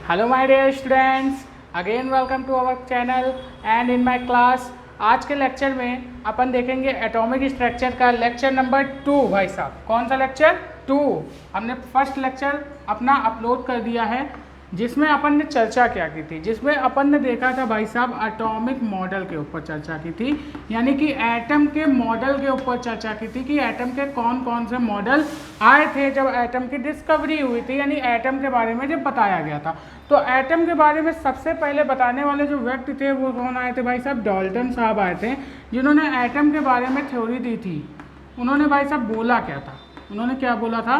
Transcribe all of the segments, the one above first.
Hello my dear students, again welcome to our channel and in my class. आज के lecture में अपन देखेंगे एटॉमिक स्ट्रक्चर का लेक्चर नंबर 2। भाई साहब, कौन सा लेक्चर 2? हमने फर्स्ट लेक्चर अपना अपलोड कर दिया है जिसमें अपन ने चर्चा क्या की थी, जिसमें अपन ने देखा था भाई साहब एटॉमिक मॉडल के ऊपर चर्चा की थी, यानी कि एटम के मॉडल के ऊपर चर्चा की थी कि एटम के कौन कौन से मॉडल आए थे जब एटम की डिस्कवरी हुई थी, यानी एटम के बारे में जब बताया गया था। तो एटम के बारे में सबसे पहले बताने वाले जो व्यक्ति थे वो कौन आए थे भाई साहब? डाल्टन साहब आए थे, जिन्होंने एटम के बारे में थ्योरी दी थी। उन्होंने भाई साहब बोला क्या था? उन्होंने क्या बोला था?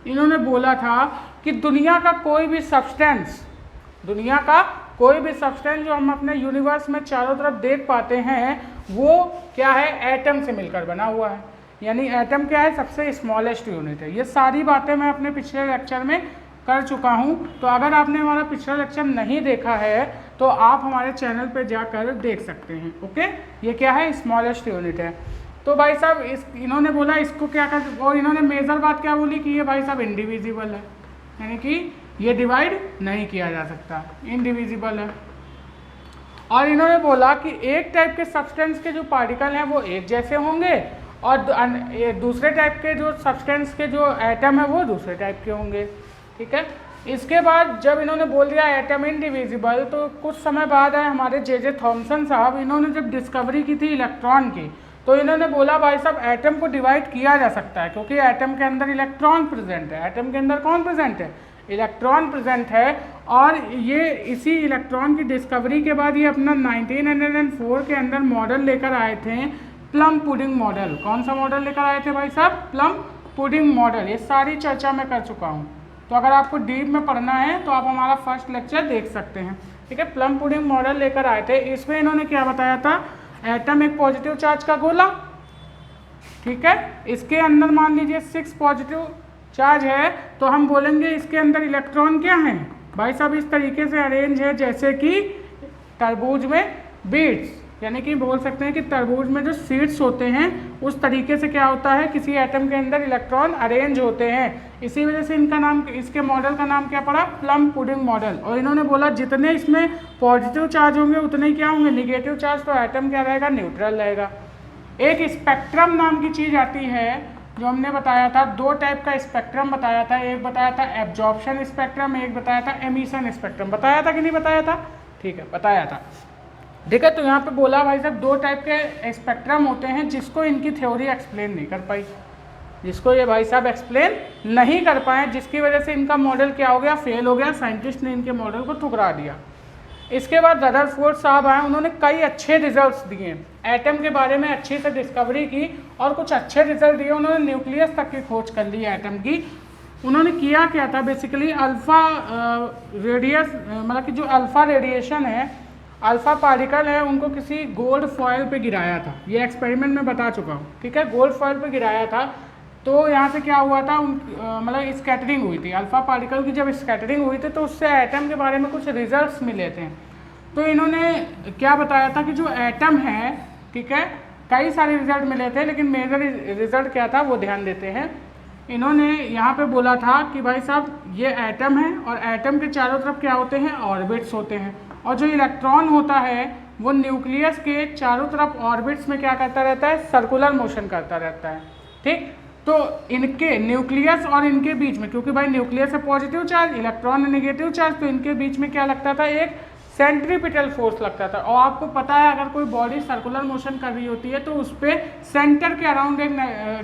इन्होंने बोला था कि दुनिया का कोई भी सब्सटेंस जो हम अपने यूनिवर्स में चारों तरफ देख पाते हैं वो क्या है? एटम से मिलकर बना हुआ है। यानी एटम क्या है? सबसे स्मॉलेस्ट यूनिट है। ये सारी बातें मैं अपने पिछले लेक्चर में कर चुका हूँ, तो अगर आपने हमारा पिछला लेक्चर नहीं देखा है तो आप हमारे चैनल पर जाकर देख सकते हैं। ओके, ये क्या है? स्मॉलेस्ट यूनिट है। तो भाई साहब इन्होंने बोला इसको क्या कर, और इन्होंने मेजर बात क्या बोली कि ये भाई साहब इंडिविजिबल है, यानी कि ये डिवाइड नहीं किया जा सकता, इंडिविजिबल है। और इन्होंने बोला कि एक टाइप के सब्सटेंस के जो पार्टिकल हैं वो एक जैसे होंगे और दूसरे टाइप के जो सब्सटेंस के जो एटम है वो दूसरे टाइप के होंगे। ठीक है। इसके बाद जब इन्होंने बोल दिया एटम इंडिविजिबल, तो कुछ समय बाद है हमारे जे थॉमसन साहब, इन्होंने जब डिस्कवरी की थी इलेक्ट्रॉन की, तो इन्होंने बोला भाई साहब एटम को डिवाइड किया जा सकता है, क्योंकि एटम के अंदर इलेक्ट्रॉन प्रेजेंट है। एटम के अंदर कौन प्रेजेंट है? इलेक्ट्रॉन प्रेजेंट है। और ये इसी इलेक्ट्रॉन की डिस्कवरी के बाद ये अपना 1904 के अंदर मॉडल लेकर आए थे, प्लम पुडिंग मॉडल। कौन सा मॉडल लेकर आए थे भाई साहब? Plum pudding model. ये सारी चर्चा मैं कर चुका हूँ, तो अगर आपको डीप में पढ़ना है तो आप हमारा फर्स्ट लेक्चर देख सकते हैं। ठीक है। प्लम पुडिंग मॉडल लेकर आए थे। इसमें इन्होंने क्या बताया था? एटम एक पॉजिटिव चार्ज का गोला, ठीक है, इसके अंदर मान लीजिए 6 पॉजिटिव चार्ज है, तो हम बोलेंगे इसके अंदर इलेक्ट्रॉन क्या हैं भाई साहब? इस तरीके से अरेंज है जैसे कि तरबूज में बीट्स, यानी कि बोल सकते हैं कि तरबूज में जो सीड्स होते हैं उस तरीके से क्या होता है, किसी एटम के अंदर इलेक्ट्रॉन अरेंज होते हैं। इसी वजह से इनका नाम, इसके मॉडल का नाम क्या पड़ा? Plum pudding model. और इन्होंने बोला जितने इसमें पॉजिटिव चार्ज होंगे उतने ही क्या होंगे? Negative charge. तो एटम क्या रहेगा? न्यूट्रल रहेगा। एक स्पेक्ट्रम नाम की चीज़ आती है जो हमने बताया था, 2 टाइप का स्पेक्ट्रम बताया था। एक बताया था एब्जॉर्प्शन स्पेक्ट्रम, एक बताया था एमिशन स्पेक्ट्रम। बताया था कि नहीं बताया था? ठीक है, बताया था। ठीक है। तो यहाँ पे बोला भाई साहब 2 टाइप के स्पेक्ट्रम होते हैं जिसको इनकी थ्योरी एक्सप्लेन नहीं कर पाई, जिसको ये भाई साहब एक्सप्लेन नहीं कर पाए, जिसकी वजह से इनका मॉडल क्या हो गया? फेल हो गया। साइंटिस्ट ने इनके मॉडल को ठुकरा दिया। इसके बाद रदरफोर्ड साहब आए, उन्होंने कई अच्छे रिजल्ट्स दिए, एटम के बारे में अच्छी से डिस्कवरी की और कुछ अच्छे रिजल्ट दिए। उन्होंने न्यूक्लियस तक की खोज कर ली एटम की। उन्होंने किया क्या था? बेसिकली अल्फ़ा रेडियस, मतलब कि जो अल्फ़ा रेडिएशन है, अल्फ़ा पार्टिकल है, उनको किसी गोल्ड फॉयल पे गिराया था। ये एक्सपेरिमेंट में बता चुका हूँ। ठीक है। गोल्ड फॉयल पे गिराया था, तो यहाँ से क्या हुआ था? मतलब स्कैटरिंग हुई थी अल्फ़ा पार्टिकल की। जब स्कैटरिंग हुई थी तो उससे एटम के बारे में कुछ रिजल्ट्स मिले थे। तो इन्होंने क्या बताया था कि जो एटम है, ठीक है, कई सारे रिजल्ट मिले थे, लेकिन मेजर रिजल्ट क्या था वो ध्यान देते हैं। इन्होंने यहाँ पे बोला था कि भाई साहब ये एटम है और एटम के चारों तरफ क्या होते हैं? ऑर्बिट्स होते हैं। और जो इलेक्ट्रॉन होता है वो न्यूक्लियस के चारों तरफ ऑर्बिट्स में क्या करता रहता है? सर्कुलर मोशन करता रहता है। ठीक। तो इनके न्यूक्लियस और इनके बीच में, क्योंकि भाई न्यूक्लियस है पॉजिटिव चार्ज, इलेक्ट्रॉन है नेगेटिव चार्ज, तो इनके बीच में क्या लगता था? एक सेंट्रीपिटल फोर्स लगता था। और आपको पता है अगर कोई बॉडी सर्कुलर मोशन कर रही होती है तो उस पर सेंटर के अराउंड एक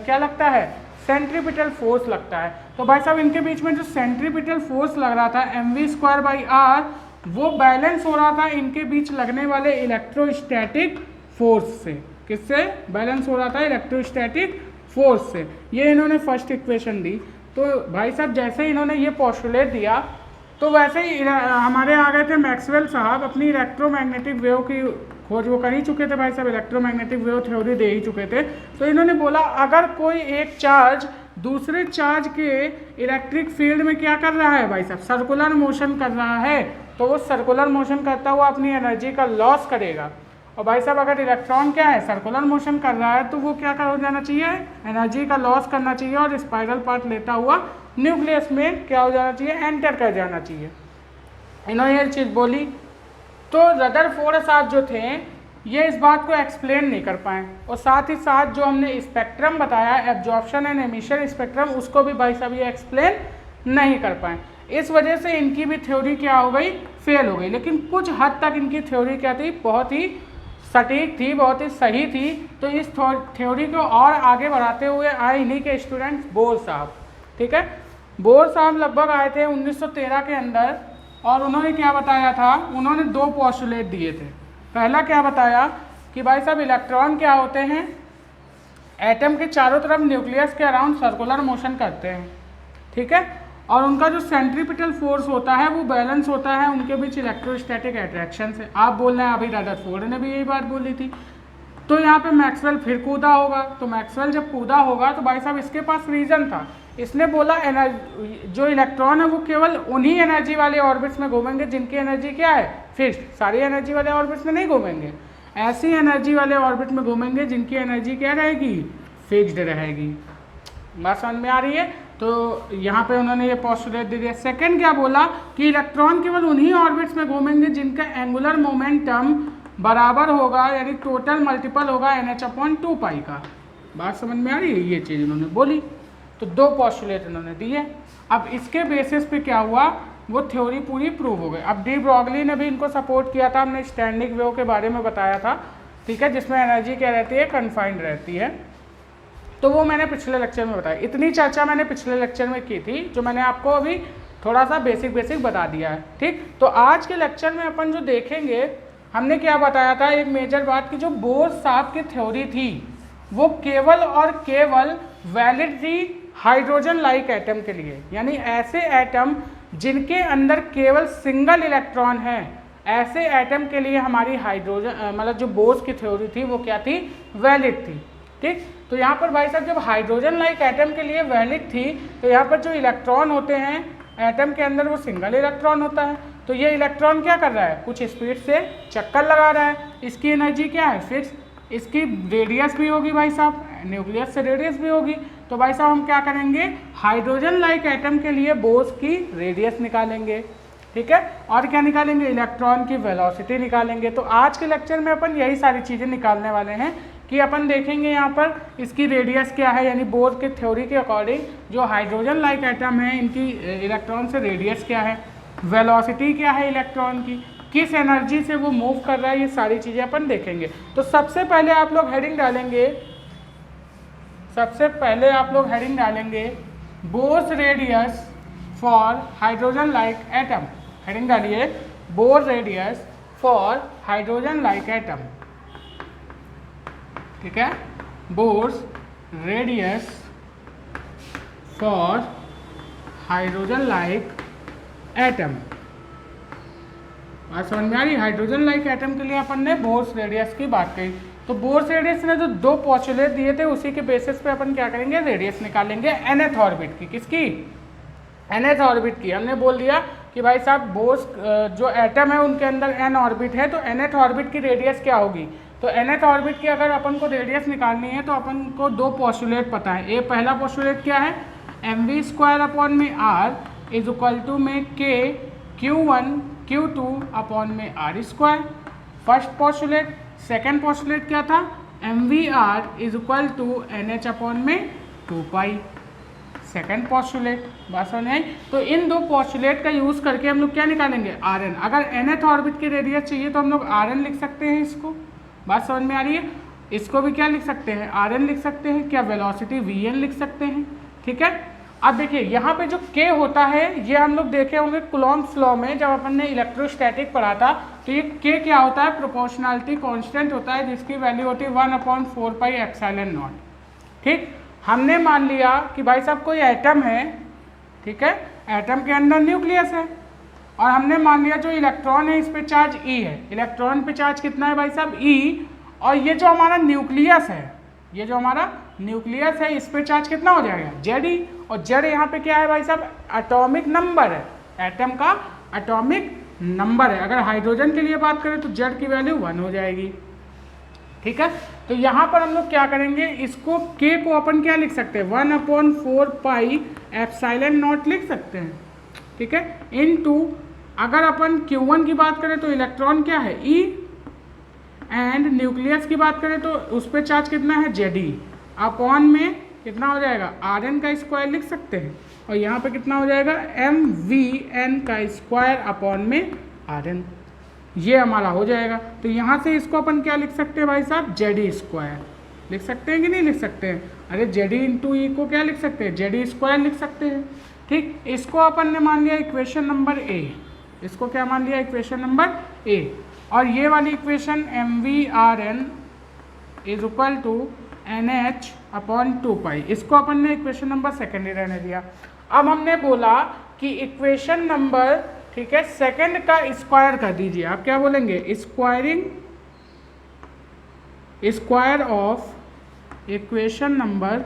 क्या लगता है? सेंट्रीपिटल फोर्स लगता है। तो भाई साहब इनके बीच में जो सेंट्रीपिटल फोर्स लग रहा था mv²/r, वो बैलेंस हो रहा था इनके बीच लगने वाले इलेक्ट्रोस्टैटिक फोर्स से। किससे बैलेंस हो रहा था? इलेक्ट्रोस्टैटिक फोर्स से। ये इन्होंने फर्स्ट इक्वेशन दी। तो भाई साहब जैसे इन्होंने ये पोस्टुलेट दिया तो वैसे ही हमारे आ गए थे मैक्सवेल साहब, अपनी इलेक्ट्रोमैग्नेटिक वेव की खोज वो कर ही चुके थे भाई साहब, इलेक्ट्रोमैग्नेटिक वेव थ्योरी दे ही चुके थे। तो इन्होंने बोला अगर कोई एक चार्ज दूसरे चार्ज के इलेक्ट्रिक फील्ड में क्या कर रहा है भाई साहब? सर्कुलर मोशन कर रहा है, तो वो सर्कुलर मोशन करता हुआ अपनी एनर्जी का लॉस करेगा। और भाई साहब अगर इलेक्ट्रॉन क्या है? सर्कुलर मोशन कर रहा है, तो वो क्या कर जाना चाहिए? एनर्जी का लॉस करना चाहिए और स्पाइरल पाथ लेता हुआ न्यूक्लियस में क्या हो जाना चाहिए? एंटर कर जाना चाहिए। इन्होंने ये चीज़ बोली। तो रदरफोर्ड साहब जो थे ये इस बात को एक्सप्लेन नहीं कर पाए, और साथ ही साथ जो हमने स्पेक्ट्रम बताया एब्जॉर्प्शन एंड एमिशन स्पेक्ट्रम, उसको भी भाई साहब ये एक्सप्लेन नहीं कर पाए। इस वजह से इनकी भी थ्योरी क्या हो गई, फेल हो गई। लेकिन कुछ हद तक इनकी थ्योरी क्या थी, बहुत ही सटीक थी, बहुत ही सही थी। तो इस थ्योरी को और आगे बढ़ाते हुए आए इन्हीं के स्टूडेंट्स बोर साहब। ठीक है, बोर साहब लगभग आए थे 1913 के अंदर, और उन्होंने क्या बताया था, उन्होंने 2 पोस्टुलेट दिए थे। पहला क्या बताया कि भाई साहब इलेक्ट्रॉन क्या होते हैं, एटम के चारों तरफ न्यूक्लियस के अराउंड सर्कुलर मोशन करते हैं। ठीक है, और उनका जो सेंट्रीपिटल फोर्स होता है वो बैलेंस होता है उनके बीच इलेक्ट्रोस्टैटिक अट्रैक्शन से। आप बोल रहे हैं अभी रदरफोर्ड ने भी यही बात बोली थी। तो यहाँ पे मैक्सवेल फिर कूदा होगा, तो मैक्सवेल जब कूदा होगा तो भाई साहब इसके पास रीज़न था। इसने बोला एनर्जी, जो इलेक्ट्रॉन है वो केवल उन्हीं एनर्जी वाले ऑर्बिट्स में घूमेंगे जिनकी एनर्जी क्या है, फिक्स्ड। सारी एनर्जी वाले ऑर्बिट्स में नहीं घूमेंगे, ऐसी एनर्जी वाले ऑर्बिट में घूमेंगे जिनकी एनर्जी क्या रहेगी, फिक्स्ड रहेगी। बात समझ में आ रही है। तो यहाँ पे उन्होंने ये पोस्टुलेट दे दिया। सेकंड क्या बोला कि इलेक्ट्रॉन केवल उन्हीं ऑर्बिट्स में घूमेंगे जिनका एंगुलर मोमेंटम बराबर होगा, यानी टोटल मल्टीपल होगा NH/2π का। बात समझ में आ रही है, ये चीज़ उन्होंने बोली। तो 2 पोस्टुलेट उन्होंने दिए। अब इसके बेसिस पे क्या हुआ, वो थ्योरी पूरी प्रूव हो गई। अब डी ब्रॉगली ने भी इनको सपोर्ट किया था, हमने स्टैंडिंग वेव के बारे में बताया था। ठीक है, जिसमें एनर्जी क्या रहती है, कन्फाइंड रहती है। तो वो मैंने पिछले लेक्चर में बताया। इतनी चर्चा मैंने पिछले लेक्चर में की थी, जो मैंने आपको अभी थोड़ा सा बेसिक बता दिया है। ठीक, तो आज के लेक्चर में अपन जो देखेंगे, हमने क्या बताया था, एक मेजर बात की जो बोर साहब की थ्योरी थी वो केवल और केवल वैलिड थी हाइड्रोजन लाइक एटम के लिए, यानी ऐसे एटम जिनके अंदर केवल सिंगल इलेक्ट्रॉन है, ऐसे एटम के लिए हमारी हाइड्रोजन मतलब जो बोर्स की थ्योरी थी वो क्या थी, वैलिड थी। ठीक, तो यहाँ पर भाई साहब जब हाइड्रोजन लाइक एटम के लिए वैलिड थी, तो यहाँ पर जो इलेक्ट्रॉन होते हैं एटम के अंदर वो सिंगल इलेक्ट्रॉन होता है। तो ये इलेक्ट्रॉन क्या कर रहा है, कुछ स्पीड से चक्कर लगा रहा है, इसकी एनर्जी क्या है, फिक्स। इसकी रेडियस भी होगी भाई साहब, न्यूक्लियस से रेडियस भी होगी। तो भाई साहब हम क्या करेंगे, हाइड्रोजन लाइक एटम के लिए बोर्स की रेडियस निकालेंगे। ठीक है, और क्या निकालेंगे, इलेक्ट्रॉन की वेलोसिटी निकालेंगे। तो आज के लेक्चर में अपन यही सारी चीज़ें निकालने वाले हैं कि अपन देखेंगे यहाँ पर इसकी रेडियस क्या है, यानी बोर के थ्योरी के अकॉर्डिंग जो हाइड्रोजन लाइक एटम है इनकी इलेक्ट्रॉन से रेडियस क्या है, वेलोसिटी क्या है इलेक्ट्रॉन की, किस एनर्जी से वो मूव कर रहा है, ये सारी चीज़ें अपन देखेंगे। तो सबसे पहले आप लोग हेडिंग डालेंगे, Bohr's radius for hydrogen like atom. Heading डालिए, Bohr radius for hydrogen like atom. ठीक है, Bohr's radius for hydrogen like atom. बात समझ में आ रही, हाइड्रोजन लाइक एटम के लिए अपन ने बोर्स रेडियस की बात कही। तो बोर्स रेडियस ने जो 2 पोस्टुलेट दिए थे उसी के बेसिस पे अपन क्या करेंगे, रेडियस निकालेंगे nth ऑर्बिट की। किसकी, nth ऑर्बिट की। हमने बोल दिया कि भाई साहब बोर्स जो एटम है उनके अंदर n ऑर्बिट है, तो nth ऑर्बिट की रेडियस क्या होगी। तो nth ऑर्बिट की अगर अपन को रेडियस निकालनी है तो अपन को 2 पोस्टुलेट पता है। ये पहला पोस्टुलेट क्या है, mv² इज इक्वल टू में k q1 q2 अपॉन में r²। First postulate. Second postulate क्या था, mvr is equal to nh upon में 2π। Second postulate. बात समझ आई। तो इन 2 पोस्टुलेट का यूज़ करके हम लोग क्या निकालेंगे, rn। अगर nth ऑर्बिट की रेडियस चाहिए तो हम लोग rn लिख सकते हैं इसको। बात समझ में आ रही है। इसको भी क्या लिख सकते हैं, rn लिख सकते हैं, क्या वेलोसिटी vn लिख सकते हैं। ठीक है, अब देखिए यहाँ पे जो k होता है ये हम लोग देखे होंगे कूलॉम्स लॉ में, जब अपन ने इलेक्ट्रोस्टैटिक पढ़ा था। तो ये k क्या होता है, प्रोपोर्शनैलिटी कांस्टेंट होता है, जिसकी वैल्यू होती है 1/4πε0। ठीक, हमने मान लिया कि भाई साहब कोई एटम है, ठीक है, एटम के अंदर न्यूक्लियस है, और हमने मान लिया जो इलेक्ट्रॉन है इस पे चार्ज E है। इलेक्ट्रॉन पे चार्ज कितना है भाई साहब, E। और ये जो हमारा न्यूक्लियस है, ये जो हमारा न्यूक्लियस है इस पे चार्ज कितना हो जाएगा, Ze। और Z यहाँ पे क्या है भाई साहब, एटॉमिक नंबर है, एटम का एटॉमिक नंबर है। अगर हाइड्रोजन के लिए बात करें तो Z की वैल्यू 1 हो जाएगी। ठीक है, तो यहाँ पर हम लोग क्या करेंगे, इसको k को अपन क्या लिख सकते हैं, 1/4πε0 लिख सकते हैं। ठीक है, इनटू अगर अपन Q1 की बात करें तो इलेक्ट्रॉन क्या है E, एंड न्यूक्लियस की बात करें तो उस पर चार्ज कितना है Ze, अपॉन में कितना हो जाएगा Rn का स्क्वायर लिख सकते हैं, और यहाँ पे कितना हो जाएगा MVN का स्क्वायर अपॉन में Rn, ये हमारा हो जाएगा। तो यहाँ से इसको अपन क्या लिख सकते हैं भाई साहब, Ze स्क्वायर लिख सकते हैं कि नहीं लिख सकते हैं? अरे Ze इंटू ई को क्या लिख सकते हैं, Ze स्क्वायर लिख सकते हैं। ठीक, इसको अपन ने मान लिया इक्वेशन नंबर ए, इसको क्या मान लिया इक्वेशन नंबर ए, और ये वाली equation MVRN is equal to NH upon 2 pi, इसको अपन ने इक्वेशन नंबर सेकेंड ही रहने दिया। अब हमने बोला कि इक्वेशन नंबर, ठीक है, सेकेंड का स्क्वायर कर दीजिए। आप क्या बोलेंगे, square of equation number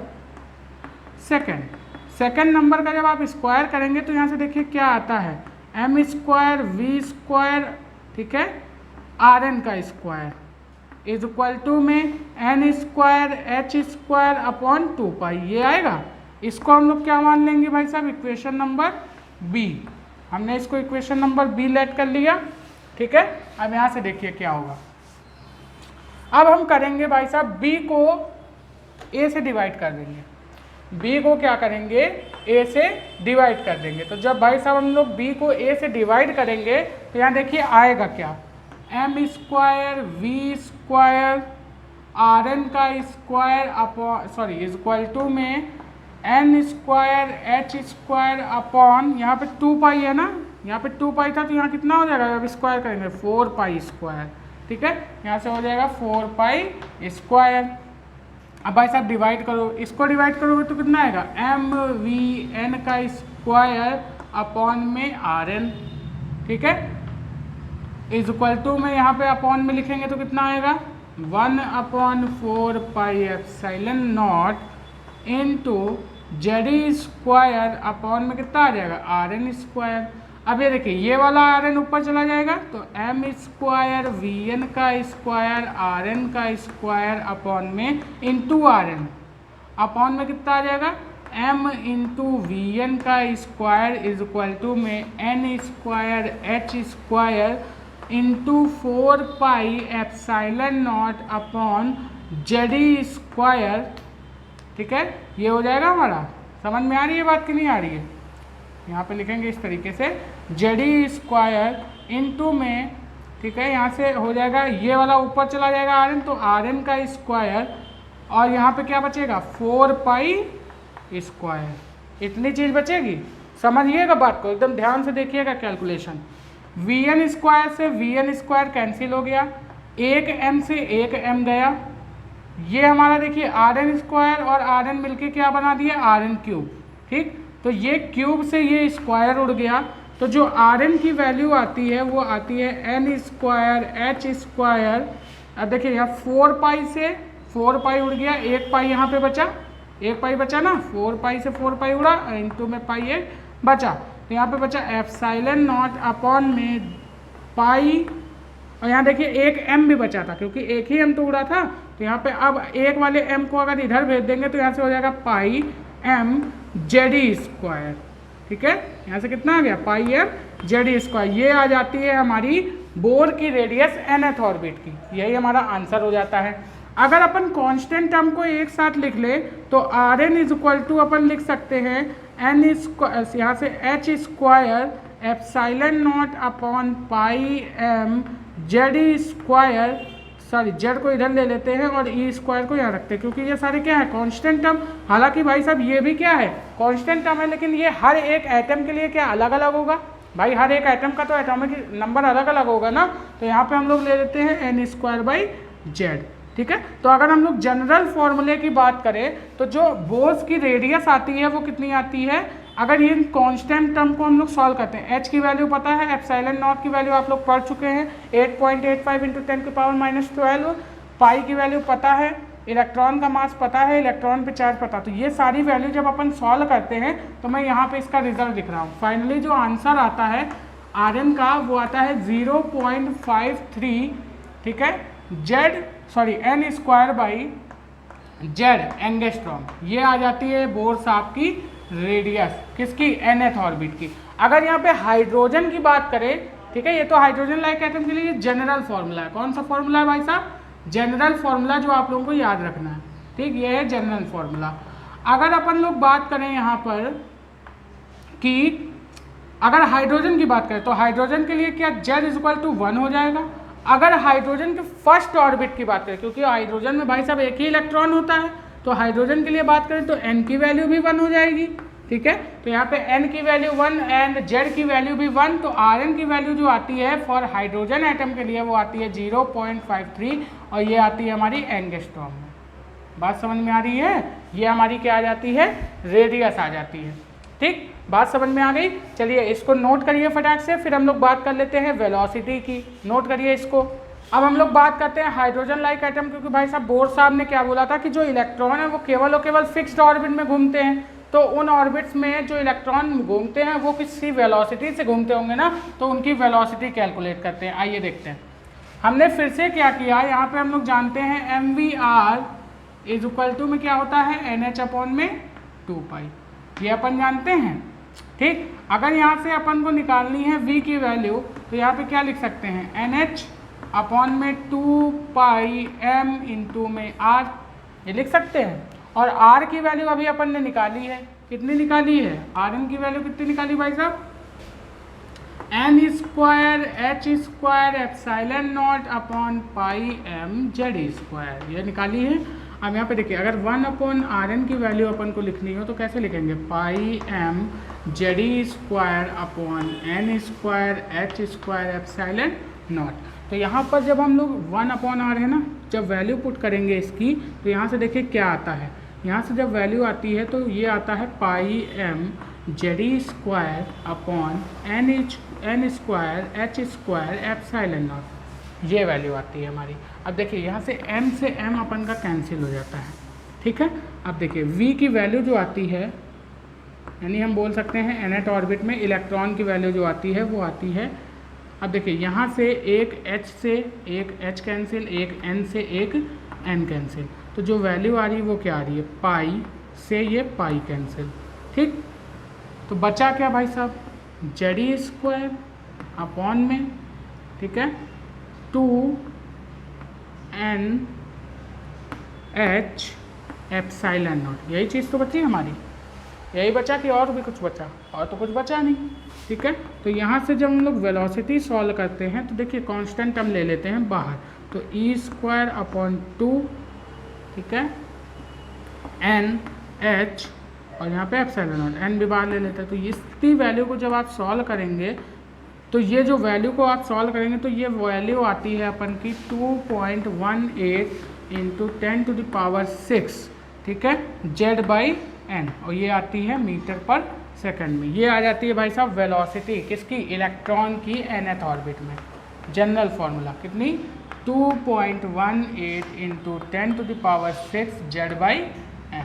second number का जब आप स्क्वायर करेंगे तो यहाँ से देखिए क्या आता है, M स्क्वायर V स्क्वायर, ठीक है, Rn का स्क्वायर इज इक्वल टू में N square H square upon 2 पाई, ये आएगा। इसको हम लोग क्या मान लेंगे भाई साहब, इक्वेशन नंबर बी। हमने इसको इक्वेशन नंबर बी लेट कर लिया, ठीक है। अब यहाँ से देखिए क्या होगा, अब हम करेंगे भाई साहब बी को ए से डिवाइड कर देंगे, बी को क्या करेंगे, ए से डिवाइड कर देंगे। तो जब भाई साहब हम लोग बी को ए से डिवाइड करेंगे तो यहाँ देखिए आएगा क्या, M square V square Rn का square upon sorry is equal to में N square H square upon, यहाँ पे 2 पाई है ना, यहाँ पे 2 पाई था तो यहाँ कितना हो जाएगा, जब स्क्वायर करेंगे 4 पाई स्क्वायर, ठीक है, यहाँ से हो जाएगा 4 पाई स्क्वायर। अब भाई साहब डिवाइड करो, इसको डिवाइड करोगे तो कितना आएगा, MVN का स्क्वायर अपॉन में Rn, ठीक है, इज इक्वल टू में यहाँ पे अपॉन में लिखेंगे तो कितना आएगा 1/4 pi epsilon not into Ze square upon में कितना आ जाएगा Rn स्क्वायर। अब ये देखिए ये वाला Rn ऊपर चला जाएगा तो M स्क्वायर Vn का स्क्वायर Rn का स्क्वायर अपॉन में इंटू Rn, अपॉन में कितना आ जाएगा M इंटू Vn का स्क्वायर इज इक्वल टू में N square H square into 4 pi epsilon not upon Ze square, ठीक है, ये हो जाएगा हमारा। समझ में आ रही है बात कि नहीं आ रही है? यहाँ पे लिखेंगे इस तरीके से Ze स्क्वायर इंटू में, ठीक है, यहाँ से हो जाएगा ये वाला ऊपर चला जाएगा Rn, तो Rn का स्क्वायर, और यहाँ पे क्या बचेगा 4 पाई स्क्वायर, इतनी चीज़ बचेगी। समझिएगा बात को, एकदम ध्यान से देखिएगा कैलकुलेशन। Vn स्क्वायर से Vn स्क्वायर कैंसिल हो गया, एक M से एक M गया, ये हमारा देखिए Rn स्क्वायर और Rn मिलके क्या बना दिया Rn क्यूब, ठीक, तो ये क्यूब से ये स्क्वायर उड़ गया, तो जो Rn की वैल्यू आती है वो आती है N स्क्वायर H स्क्वायर। अब देखिए यहाँ 4 पाई से 4 पाई उड़ गया, एक पाई यहाँ पे बचा, एक पाई बचा ना, 4 पाई से 4 पाई उड़ा, इंटू में पाई एक बचा, तो यहाँ पे बचा एप्सिलॉन नॉट अपॉन में पाई, और यहाँ देखिए एक M भी बचा था क्योंकि एक ही M तो उड़ा था, तो यहाँ पे अब एक वाले M को अगर इधर भेज देंगे तो यहाँ से हो जाएगा पाई M Ze स्क्वायर, ठीक है, यहाँ से कितना आ गया पाई M Ze स्क्वायर। ये आ जाती है हमारी बोर की रेडियस nth ऑर्बिट की, यही हमारा आंसर हो जाता है। अगर अपन कांस्टेंट टर्म को एक साथ लिख ले तो Rn इज इक्वल टू अपन लिख सकते हैं N स्क्वायर, यहाँ से H square epsilon not upon pi M Ze square, sorry Z को इधर ले लेते हैं और ई स्क्वायर को यहाँ रखते हैं, क्योंकि ये सारे क्या है कांस्टेंट टर्म। हालांकि भाई साहब ये भी क्या है कांस्टेंट टर्म है, लेकिन ये हर एक एटम के लिए क्या अलग अलग होगा भाई, हर एक एटम का तो एटॉमिक नंबर अलग अलग होगा ना, तो यहाँ पे हम लोग ले लेते हैं एन स्क्वायर बाई जेड, ठीक है। तो अगर हम लोग जनरल फॉर्मूले की बात करें तो जो बोर्स की रेडियस आती है वो कितनी आती है, अगर ये कांस्टेंट टर्म को हम लोग सॉल्व करते हैं, एच की वैल्यू पता है, एप्सिलॉन नॉट की वैल्यू आप लोग पढ़ चुके हैं 8.85 इंटू 10⁻⁻12, पाई की वैल्यू पता है, इलेक्ट्रॉन का मास पता है, इलेक्ट्रॉन पे चार्ज पता, तो ये सारी वैल्यू जब अपन सॉल्व करते हैं तो मैं यहाँ पे इसका रिजल्ट दिख रहा हूँ। फाइनली जो आंसर आता है Rn का वो आता है 0.53, ठीक है, N square by Z angstrom, ये आ जाती है बोर्स आपकी रेडियस किसकी nth ऑर्बिट की। अगर यहाँ पे हाइड्रोजन की बात करें, ठीक है, ये तो हाइड्रोजन लाइक एटम के लिए जनरल फॉर्मूला है। कौन सा फॉर्मूला है भाई साहब? जनरल फॉर्मूला, जो आप लोगों को याद रखना है, ठीक, ये है जनरल फॉर्मूला। अगर अपन लोग बात करें यहाँ पर कि अगर हाइड्रोजन की बात करें तो हाइड्रोजन के लिए क्या Z=1 हो जाएगा। अगर हाइड्रोजन के फर्स्ट ऑर्बिट की बात करें, क्योंकि हाइड्रोजन में भाई साहब एक ही इलेक्ट्रॉन होता है, तो हाइड्रोजन के लिए बात करें तो n की वैल्यू भी 1 हो जाएगी, ठीक है। तो यहाँ पे n की वैल्यू 1 एंड Z की वैल्यू भी 1, तो Rn की वैल्यू जो आती है फॉर हाइड्रोजन एटम के लिए वो आती है 0.53 और ये आती है हमारी एंगस्ट्रॉम में। बात समझ में आ रही है? ये हमारी क्या आ जाती है? रेडियस आ जाती है, ठीक। बात समझ में आ गई? चलिए इसको नोट करिए फटाक से, फिर हम लोग बात कर लेते हैं वेलोसिटी की। नोट करिए इसको। अब हम लोग बात करते हैं हाइड्रोजन लाइक एटम, क्योंकि भाई साहब बोर साहब ने क्या बोला था कि जो इलेक्ट्रॉन है वो केवल और केवल फिक्स्ड ऑर्बिट में घूमते हैं, तो उन ऑर्बिट्स में जो इलेक्ट्रॉन घूमते हैं वो किसी वेलोसिटी से घूमते होंगे ना, तो उनकी वेलोसिटी कैलकुलेट करते हैं। आइए देखते हैं। हमने फिर से क्या किया, यहाँ पे हम लोग जानते हैं mvr में क्या होता है NH/2π, ये अपन जानते हैं, ठीक। अगर यहाँ से अपन को निकालनी है v की वैल्यू, तो यहाँ पे क्या लिख सकते हैं NH/2πm इंटू में r, ये लिख सकते हैं। और r की वैल्यू अभी अपन ने निकाली है, कितनी निकाली है? Rn की वैल्यू कितनी निकाली भाई साहब? n²h²ε0/πm/z², ये निकाली है। अब यहाँ पे देखिए, अगर 1/Rn की वैल्यू अपन को लिखनी हो तो कैसे लिखेंगे? πm/z²/n²h²ε0। तो यहाँ पर जब हम लोग 1/r है ना, जब वैल्यू पुट करेंगे इसकी, तो यहाँ से देखिए क्या आता है। यहाँ से जब वैल्यू आती है तो ये आता है πm/z²/n²h²ε0, ये वैल्यू आती है हमारी। अब देखिए यहाँ से m से m अपन का कैंसिल हो जाता है, ठीक है। अब देखिए v की वैल्यू जो आती है, यानी हम बोल सकते हैं nth ऑर्बिट में इलेक्ट्रॉन की वैल्यू जो आती है वो आती है, अब देखिए यहाँ से एक h से एक h कैंसिल, एक n से एक n कैंसिल, तो जो वैल्यू आ रही है वो क्या आ रही है? पाई से ये पाई कैंसिल, ठीक। तो बचा क्या भाई साहब? Z² में, ठीक है, 2NH/ε0, यही चीज़ तो बची हमारी, यही बचा कि और भी कुछ बचा? और तो कुछ बचा नहीं, ठीक है। तो यहाँ से जब हम लोग वेलोसिटी सॉल्व करते हैं तो देखिए कांस्टेंट हम ले लेते हैं बाहर, तो e²/2, ठीक है, NH और यहाँ पे ε0, n भी बाहर ले लेते हैं। तो इसकी वैल्यू को जब आप सॉल्व करेंगे तो ये जो वैल्यू को आप सॉल्व करेंगे तो ये वैल्यू आती है अपन की 2.18 इंटू 10⁶, ठीक है, Z/n, और ये आती है मीटर पर सेकंड में। ये आ जाती है भाई साहब वेलोसिटी किसकी? इलेक्ट्रॉन की nth ऑर्बिट में। जनरल फॉर्मूला कितनी? 2.18 इंटू 10⁶ Z/n,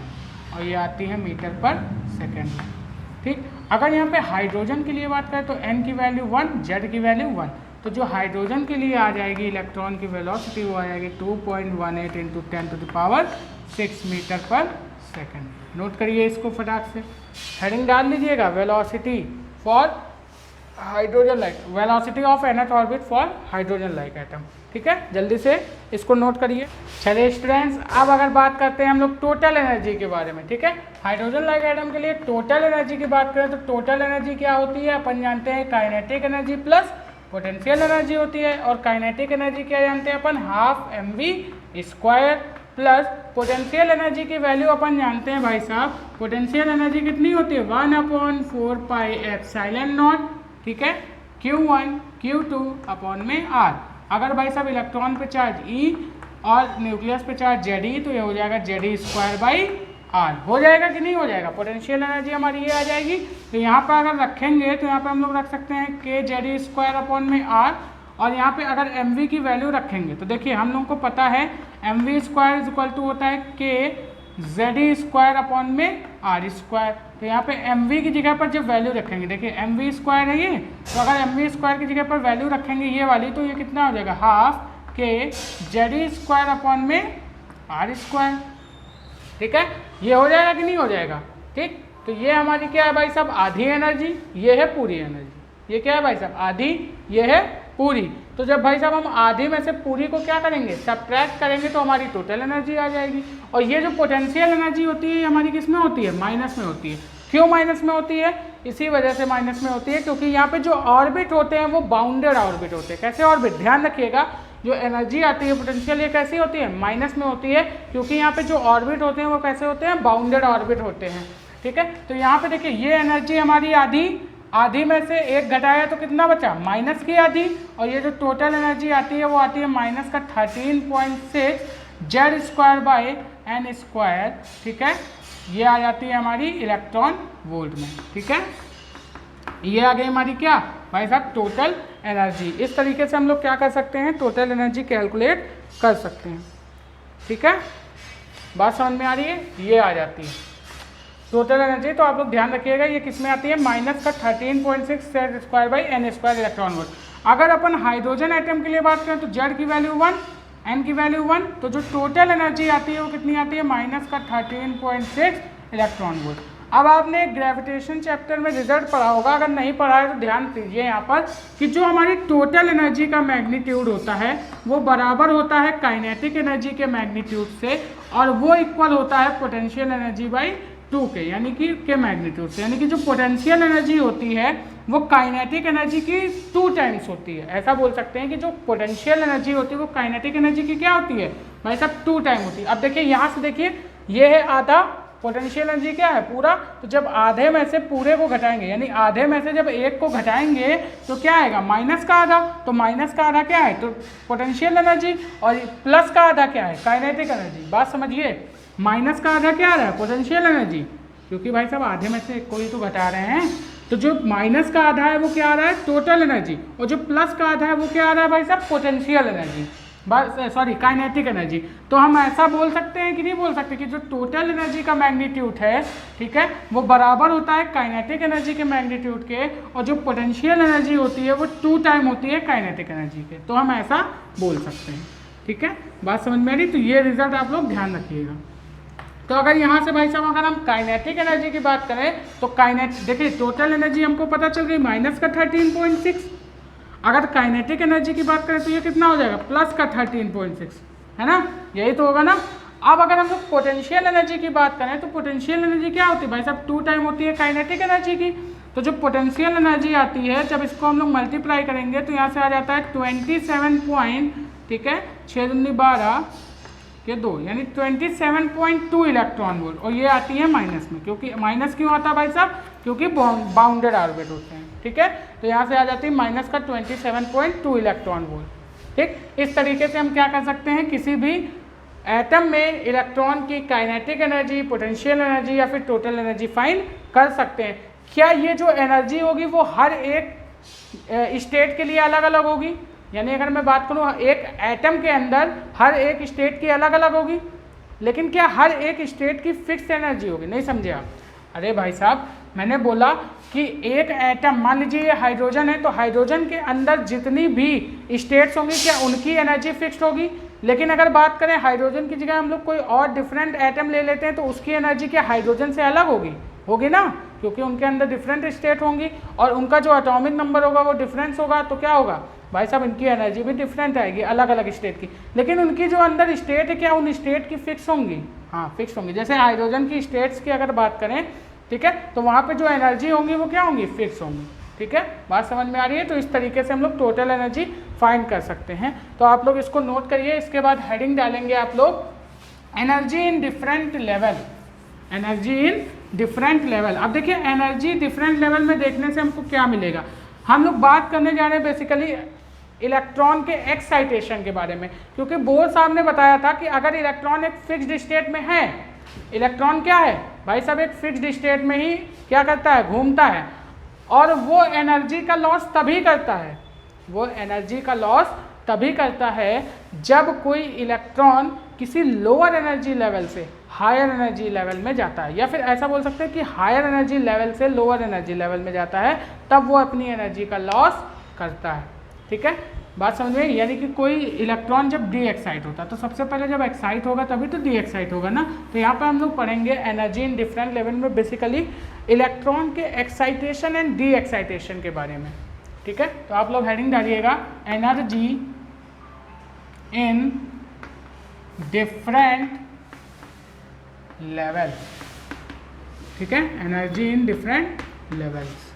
और ये आती है मीटर पर सेकंड में, ठीक। अगर यहाँ पे हाइड्रोजन के लिए बात करें तो n की वैल्यू 1, Z की वैल्यू 1, तो जो हाइड्रोजन के लिए आ जाएगी इलेक्ट्रॉन की वेलोसिटी वो आ जाएगी 2.18 इंटू 10⁶ मीटर पर सेकंड। नोट करिए इसको फटाक से, हेडिंग डाल लीजिएगा, velocity for hydrogen like, velocity of nth orbit for hydrogen like atom, ठीक है। जल्दी से इसको नोट करिए। चलिए स्टूडेंट्स, अब अगर बात करते हैं हम लोग टोटल एनर्जी के बारे में, ठीक है। हाइड्रोजन लाइक एटम के लिए टोटल एनर्जी की बात करें तो टोटल एनर्जी क्या होती है? अपन जानते हैं kinetic energy plus potential energy होती है, और काइनेटिक एनर्जी क्या जानते हैं अपन? Half mv² plus potential energy की वैल्यू अपन जानते हैं भाई साहब, पोटेंशियल एनर्जी कितनी होती है? 1/4πε0, ठीक है, Q1 Q2/r। अगर भाई साहब इलेक्ट्रॉन पे चार्ज E और न्यूक्लियस पे चार्ज Ze, तो ये हो जाएगा Ze²/r। हो जाएगा कि नहीं हो जाएगा? पोटेंशियल एनर्जी हमारी ये आ जाएगी। तो यहाँ पर अगर रखेंगे तो यहाँ पे हम लोग रख सकते हैं kZe²/r, और यहाँ पे अगर mv की वैल्यू रखेंगे तो देखिए हम लोग को पता है mv² होता है kZe²/r²। तो यहाँ पे mv की जगह पर जब वैल्यू रखेंगे, देखिए mv² है ये, तो अगर mv² की जगह पर वैल्यू रखेंगे ये वाली, तो ये कितना हो जाएगा? हाफ kZe²/r², ठीक है। ये हो जाएगा कि नहीं हो जाएगा? ठीक। तो ये हमारी क्या है भाई साहब, आधी एनर्जी, ये है पूरी एनर्जी। ये क्या है भाई साहब, आधी, ये है पूरी। तो जब भाई साहब हम आधी में से पूरी को क्या करेंगे, सब्ट्रैक्ट करेंगे, तो हमारी टोटल एनर्जी आ जाएगी। और ये जो पोटेंशियल एनर्जी होती है ये हमारी किस में होती है, माइनस में होती है। क्यों माइनस में होती है, इसी वजह से माइनस में होती है क्योंकि यहाँ पे जो ऑर्बिट होते हैं वो बाउंडेड ऑर्बिट होते हैं। कैसे ऑर्बिट, ध्यान रखिएगा, जो एनर्जी आती है पोटेंशियल, ये कैसी होती है, माइनस में होती है, क्योंकि यहाँ पे जो ऑर्बिट होते हैं वो कैसे होते हैं, बाउंडेड ऑर्बिट होते हैं। ठीक है, तो यहाँ पे देखिए ये एनर्जी हमारी आधी, आधी में से एक घटाया तो कितना बचा, माइनस की आधी। और ये जो टोटल एनर्जी आती है वो आती है माइनस का 13.6 Z square by N square. ठीक है, ये आ जाती है हमारी इलेक्ट्रॉन वोल्ट में। ठीक है, ये आ गई हमारी क्या भाई साहब, टोटल एनर्जी। इस तरीके से हम लोग क्या कर सकते हैं, टोटल एनर्जी कैलकुलेट कर सकते हैं। ठीक है, बात समझ में आ रही है, ये आ जाती है टोटल एनर्जी। तो आप लोग ध्यान रखिएगा ये किस में आती है, माइनस का 13.6 Z square by N square electron volt. अगर अपन हाइड्रोजन एटम के लिए बात करें तो जेड की वैल्यू 1, एन की वैल्यू 1, तो जो टोटल एनर्जी आती है वो कितनी आती है, माइनस का 13.6 इलेक्ट्रॉन वोल्ट। अब आपने ग्रेविटेशन चैप्टर में रिजल्ट पढ़ा होगा, अगर नहीं पढ़ा है तो ध्यान दीजिए यहाँ पर कि जो हमारी टोटल एनर्जी का मैग्नीट्यूड होता है वो बराबर होता है काइनेटिक एनर्जी के मैग्नीट्यूड से, और वो इक्वल होता है पोटेंशियल एनर्जी बाई 2 के, यानी कि के मैग्नीट्यूड से। यानी कि जो पोटेंशियल एनर्जी होती है वो काइनेटिक एनर्जी की 2 टाइम्स होती है। ऐसा बोल सकते हैं कि जो पोटेंशियल एनर्जी होती है वो काइनेटिक एनर्जी की क्या होती है भाई साहब, 2 टाइम होती है। अब देखिए यहाँ से देखिए, ये है आधा, पोटेंशियल एनर्जी क्या है पूरा, तो जब आधे में से पूरे को घटाएंगे, यानी आधे में से जब एक को घटाएंगे तो क्या आएगा, माइनस का आधा। तो माइनस का आधा क्या है, तो पोटेंशियल एनर्जी, और प्लस का आधा क्या है, काइनेटिक एनर्जी। बात समझिए, माइनस का आधा क्या आ रहा है, पोटेंशियल एनर्जी, क्योंकि भाई साहब आधे में से एक को ही तो घटा रहे हैं। तो जो माइनस का आधा है वो क्या आ रहा है, टोटल एनर्जी, और जो प्लस का आधा है वो क्या आ रहा है भाई साहब, potential energy, sorry kinetic energy. तो हम ऐसा बोल सकते हैं कि नहीं बोल सकते कि जो टोटल एनर्जी का मैग्नीट्यूड है, ठीक है, वो बराबर होता है काइनेटिक एनर्जी के मैग्नीट्यूड के, और जो पोटेंशियल एनर्जी होती है वो 2 टाइम होती है काइनेटिक एनर्जी के। तो हम ऐसा बोल सकते हैं। ठीक है, बात समझ में आ रही, तो ये रिजल्ट आप लोग ध्यान रखिएगा। तो अगर यहाँ से भाई साहब अगर हम काइनेटिक एनर्जी की बात करें तो देखिए टोटल एनर्जी हमको पता चल गई माइनस का 13.6, अगर काइनेटिक एनर्जी की बात करें तो ये कितना हो जाएगा, प्लस का 13.6, है ना, यही तो होगा ना। अब अगर हम लोग पोटेंशियल एनर्जी की बात करें तो पोटेंशियल एनर्जी क्या होती है भाई साहब, 2 टाइम होती है काइनेटिक एनर्जी की। तो जो पोटेंशियल एनर्जी आती है, जब इसको हम लोग मल्टीप्लाई करेंगे तो यहाँ से आ जाता है 27 ठीक है, 6 दूनी 12 के 2, यानी 27.2 इलेक्ट्रॉन वोल्ट, और ये आती है माइनस में। क्योंकि माइनस क्यों आता है भाई साहब, क्योंकि बाउंडेड ऑर्बिट होते हैं। ठीक है, तो यहाँ से आ जाती है माइनस का 27.2 इलेक्ट्रॉन वोल्ट। ठीक, इस तरीके से हम क्या कर सकते हैं, किसी भी एटम में इलेक्ट्रॉन की काइनेटिक एनर्जी, पोटेंशियल एनर्जी या फिर टोटल एनर्जी फाइंड कर सकते हैं। क्या ये जो एनर्जी होगी वो हर एक स्टेट के लिए अलग अलग होगी, यानी अगर मैं बात करूँ एक एटम के अंदर हर एक स्टेट की अलग अलग होगी, लेकिन क्या हर एक स्टेट की फिक्स एनर्जी होगी, नहीं समझे आप। अरे भाई साहब मैंने बोला कि एक एटम, मान लीजिए ये हाइड्रोजन है, तो हाइड्रोजन के अंदर जितनी भी स्टेट्स होंगी क्या उनकी एनर्जी फिक्स्ड होगी। लेकिन अगर बात करें हाइड्रोजन की जगह हम लोग कोई और डिफरेंट एटम ले लेते हैं तो उसकी एनर्जी क्या हाइड्रोजन से अलग होगी ना, क्योंकि उनके अंदर डिफरेंट स्टेट होंगी और उनका जो एटॉमिक नंबर होगा वो डिफरेंस होगा। तो क्या होगा भाई साहब, इनकी एनर्जी भी डिफरेंट आएगी अलग अलग स्टेट की। लेकिन उनकी जो अंदर स्टेट है क्या उन स्टेट की फिक्स होंगी, हाँ फिक्स होंगी। जैसे हाइड्रोजन की स्टेट्स की अगर बात करें, ठीक है, तो वहाँ पे जो एनर्जी होंगी वो क्या होंगी, फिक्स होंगी। ठीक है, बात समझ में आ रही है। तो इस तरीके से हम लोग टोटल एनर्जी फाइंड कर सकते हैं। तो आप लोग इसको नोट करिए, इसके बाद हेडिंग डालेंगे आप लोग energy in different level, energy in different level. अब देखिए एनर्जी डिफरेंट लेवल में देखने से हमको क्या मिलेगा, हम लोग बात करने जा रहे हैं बेसिकली इलेक्ट्रॉन के एक्साइटेशन के बारे में, क्योंकि बोर साहब ने बताया था कि अगर इलेक्ट्रॉन एक फिक्स्ड स्टेट में है, इलेक्ट्रॉन क्या है भाई साहब, एक फिक्स्ड स्टेट में ही क्या करता है, घूमता है, और वो एनर्जी का लॉस तभी करता है, वो एनर्जी का लॉस तभी करता है जब कोई इलेक्ट्रॉन किसी लोअर एनर्जी लेवल से हायर एनर्जी लेवल में जाता है, या फिर ऐसा बोल सकते हैं कि हायर एनर्जी लेवल से लोअर एनर्जी लेवल में जाता है, तब वो अपनी एनर्जी का लॉस करता है। ठीक है, बात समझ में। यानी कि कोई इलेक्ट्रॉन जब डी एक्साइट होता है तो सबसे पहले जब एक्साइट होगा तभी तो डी एक्साइट होगा ना। तो यहाँ पर हम लोग पढ़ेंगे एनर्जी इन डिफरेंट लेवल में बेसिकली इलेक्ट्रॉन के एक्साइटेशन एंड डी एक्साइटेशन के बारे में। ठीक है, तो आप लोग हेडिंग डालिएगा एनर्जी इन डिफरेंट लेवल। ठीक है, energy in different levels,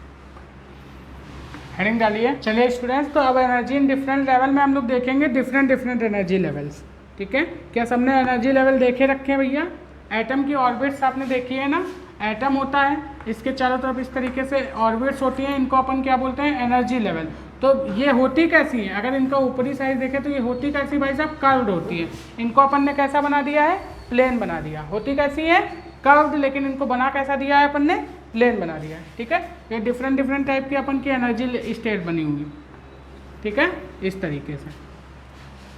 heading डालिए। चलिए स्टूडेंट्स, तो अब एनर्जी इन डिफरेंट लेवल में हम लोग देखेंगे डिफरेंट एनर्जी लेवल्स। ठीक है, क्या सबने एनर्जी लेवल देखे रखे हैं भैया? एटम की ऑर्बिट्स आपने देखी है ना, एटम होता है, इसके चारों तरफ इस तरीके से ऑर्बिट्स होती हैं, इनको अपन क्या बोलते हैं? Energy level. तो ये होती कैसी है? अगर इनका ऊपरी साइड देखें तो ये होती कैसी भाई साहब? कर्व्ड होती है। इनको अपन ने कैसा बना दिया है? प्लेन बना दिया। होती कैसी है? कर्व्ड, लेकिन इनको बना कैसा दिया है अपन ने? प्लेन बना दिया है। ठीक है, ये डिफरेंट टाइप की अपन की एनर्जी स्टेट बनी हुई। ठीक है, इस तरीके से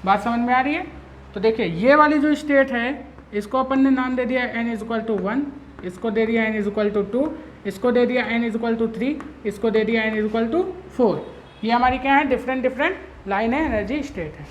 बात समझ में आ रही है? तो देखिए ये वाली जो स्टेट है इसको अपन ने नाम दे दिया n=1, इसको दे दिया n=2, इसको दे दिया n=3, इसको दे दिया n=4। ये हमारी क्या है? डिफरेंट लाइन है, एनर्जी स्टेट है।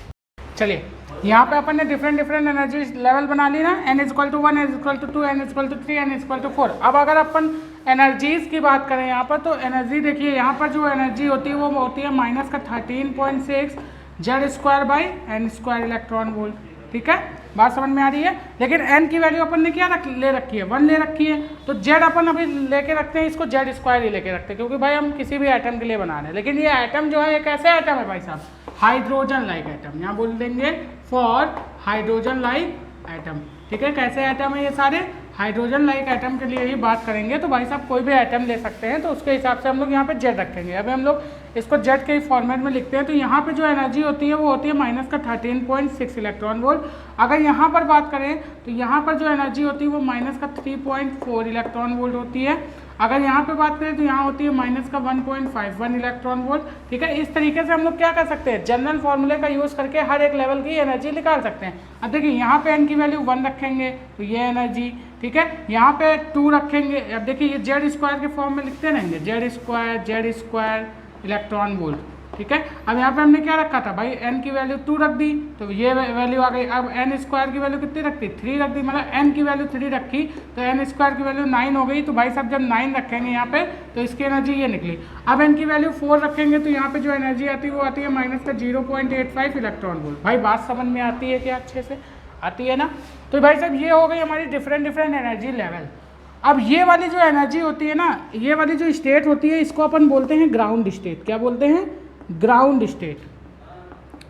चलिए यहाँ पे अपन ने डिफरेंट एनर्जी लेवल बना ली ना, n=1, n=2, n=3, n=4। अब अगर अपन एनर्जीज की बात करें यहाँ पर, तो एनर्जी देखिए यहाँ पर जो एनर्जी होती है वो होती है -13.6 Z² इलेक्ट्रॉन वोल्ट। ठीक है, बात समझ में आ रही है? लेकिन n की वैल्यू अपन ने क्या ले रखी है? 1 ले रखी है। तो z अपन अभी लेके रखते हैं, इसको Z² ही लेके रखते हैं, क्योंकि भाई हम किसी भी एटम के लिए बना रहे हैं। लेकिन ये एटम जो है, ये कैसे एटम है भाई साहब? Hydrogen like atom. यहाँ बोल देंगे फॉर हाइड्रोजन लाइक एटम। ठीक है, कैसे एटम है ये सारे? हाइड्रोजन लाइक एटम के लिए ही बात करेंगे। तो भाई साहब कोई भी एटम ले सकते हैं, तो उसके हिसाब से हम लोग यहाँ पे Z रखेंगे। अभी हम लोग इसको Z के फॉर्मेट में लिखते हैं। तो यहाँ पे जो एनर्जी होती है वो होती है -13.6 इलेक्ट्रॉन वोल्ट। अगर यहाँ पर बात करें तो यहाँ पर जो एनर्जी होती है वो -3.4 इलेक्ट्रॉन वोल्ट होती है। अगर यहाँ पे बात करें तो यहाँ होती है -1.51 इलेक्ट्रॉन वोल्ट। ठीक है, इस तरीके से हम लोग क्या कर सकते हैं? जनरल फॉर्मूले का यूज़ करके हर एक लेवल की एनर्जी निकाल सकते हैं। अब देखिए यहाँ पे n की वैल्यू 1 रखेंगे तो ये एनर्जी। ठीक है, यहाँ पे 2 रखेंगे। अब देखिए ये Z² के फॉर्म में लिखते रहेंगे, Z² इलेक्ट्रॉन वोल्ट। ठीक है, अब यहाँ पे हमने क्या रखा था भाई? n की वैल्यू 2 रख दी, तो ये वैल्यू आ गई। अब n² की वैल्यू कितनी रखती? 3 रख दी, मतलब n की वैल्यू 3 रखी तो n² की वैल्यू 9 हो गई। तो भाई साहब जब 9 रखेंगे यहाँ पे तो इसकी एनर्जी ये निकली। अब n की वैल्यू 4 रखेंगे तो यहाँ पे जो एनर्जी आती है वो आती है -0.85 इलेक्ट्रॉन वोल्ट। भाई बात समझ में आती है क्या? अच्छे से आती है ना? तो भाई साहब ये हो गई हमारी डिफरेंट एनर्जी लेवल। अब ये वाली जो एनर्जी होती है ना, ये वाली जो स्टेट होती है, इसको अपन बोलते हैं ग्राउंड स्टेट। क्या बोलते हैं? Ground state.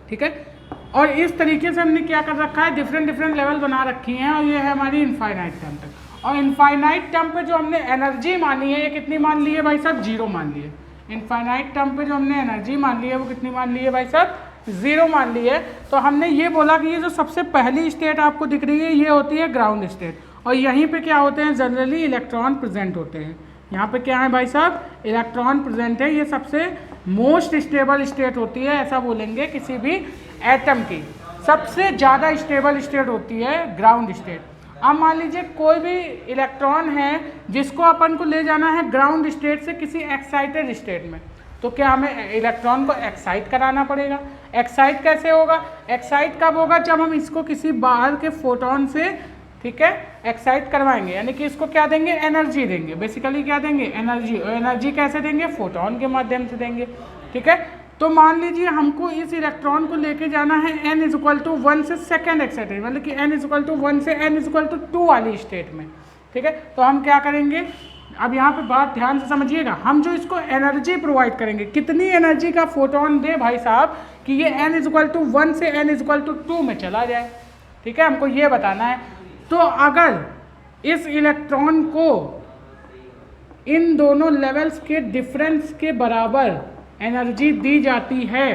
ठीक है, और इस तरीके से हमने क्या कर रखा है? डिफरेंट लेवल बना रखी हैं, और ये है हमारी इनफाइनाइट टर्म तक। और इनफाइनाइट टर्म पे जो हमने एनर्जी मानी है, ये कितनी मान ली है भाई साहब? 0 मान ली है। इनफाइनाइट टर्म पे जो हमने एनर्जी मान ली है वो कितनी मान ली है भाई साहब? 0 मान ली है। तो हमने ये बोला कि ये जो सबसे पहली स्टेट आपको दिख रही है ये होती है ग्राउंड स्टेट, और यहीं पे क्या होते हैं? जनरली इलेक्ट्रॉन प्रेजेंट होते हैं। यहाँ पे क्या है भाई साहब? इलेक्ट्रॉन प्रेजेंट है। ये सबसे मोस्ट स्टेबल स्टेट होती है, ऐसा बोलेंगे किसी भी एटम की सबसे ज़्यादा स्टेबल स्टेट होती है ग्राउंड स्टेट। अब मान लीजिए कोई भी इलेक्ट्रॉन है जिसको अपन को ले जाना है ग्राउंड स्टेट से किसी एक्साइटेड स्टेट में, तो क्या हमें इलेक्ट्रॉन को एक्साइट कराना पड़ेगा? एक्साइट कैसे होगा? एक्साइट कब होगा? जब हम इसको किसी बाहर के फोटोन से, ठीक है, एक्साइट करवाएंगे, यानी कि इसको क्या देंगे? एनर्जी देंगे। बेसिकली क्या देंगे? एनर्जी। और एनर्जी कैसे देंगे? फोटोन के माध्यम से देंगे। ठीक है, तो मान लीजिए हमको इस इलेक्ट्रॉन को लेके जाना है n=1 से सेकेंड एक्साइटेड, मतलब कि n=1 से n=2 वाली स्टेट में। ठीक है, तो हम क्या करेंगे? अब यहाँ पे बात ध्यान से समझिएगा, हम जो इसको एनर्जी प्रोवाइड करेंगे, कितनी एनर्जी का फोटोन दे भाई साहब कि ये n=1 से n=2 में चला जाए। ठीक है, हमको ये बताना है। तो अगर इस इलेक्ट्रॉन को इन दोनों लेवल्स के डिफरेंस के बराबर एनर्जी दी जाती है,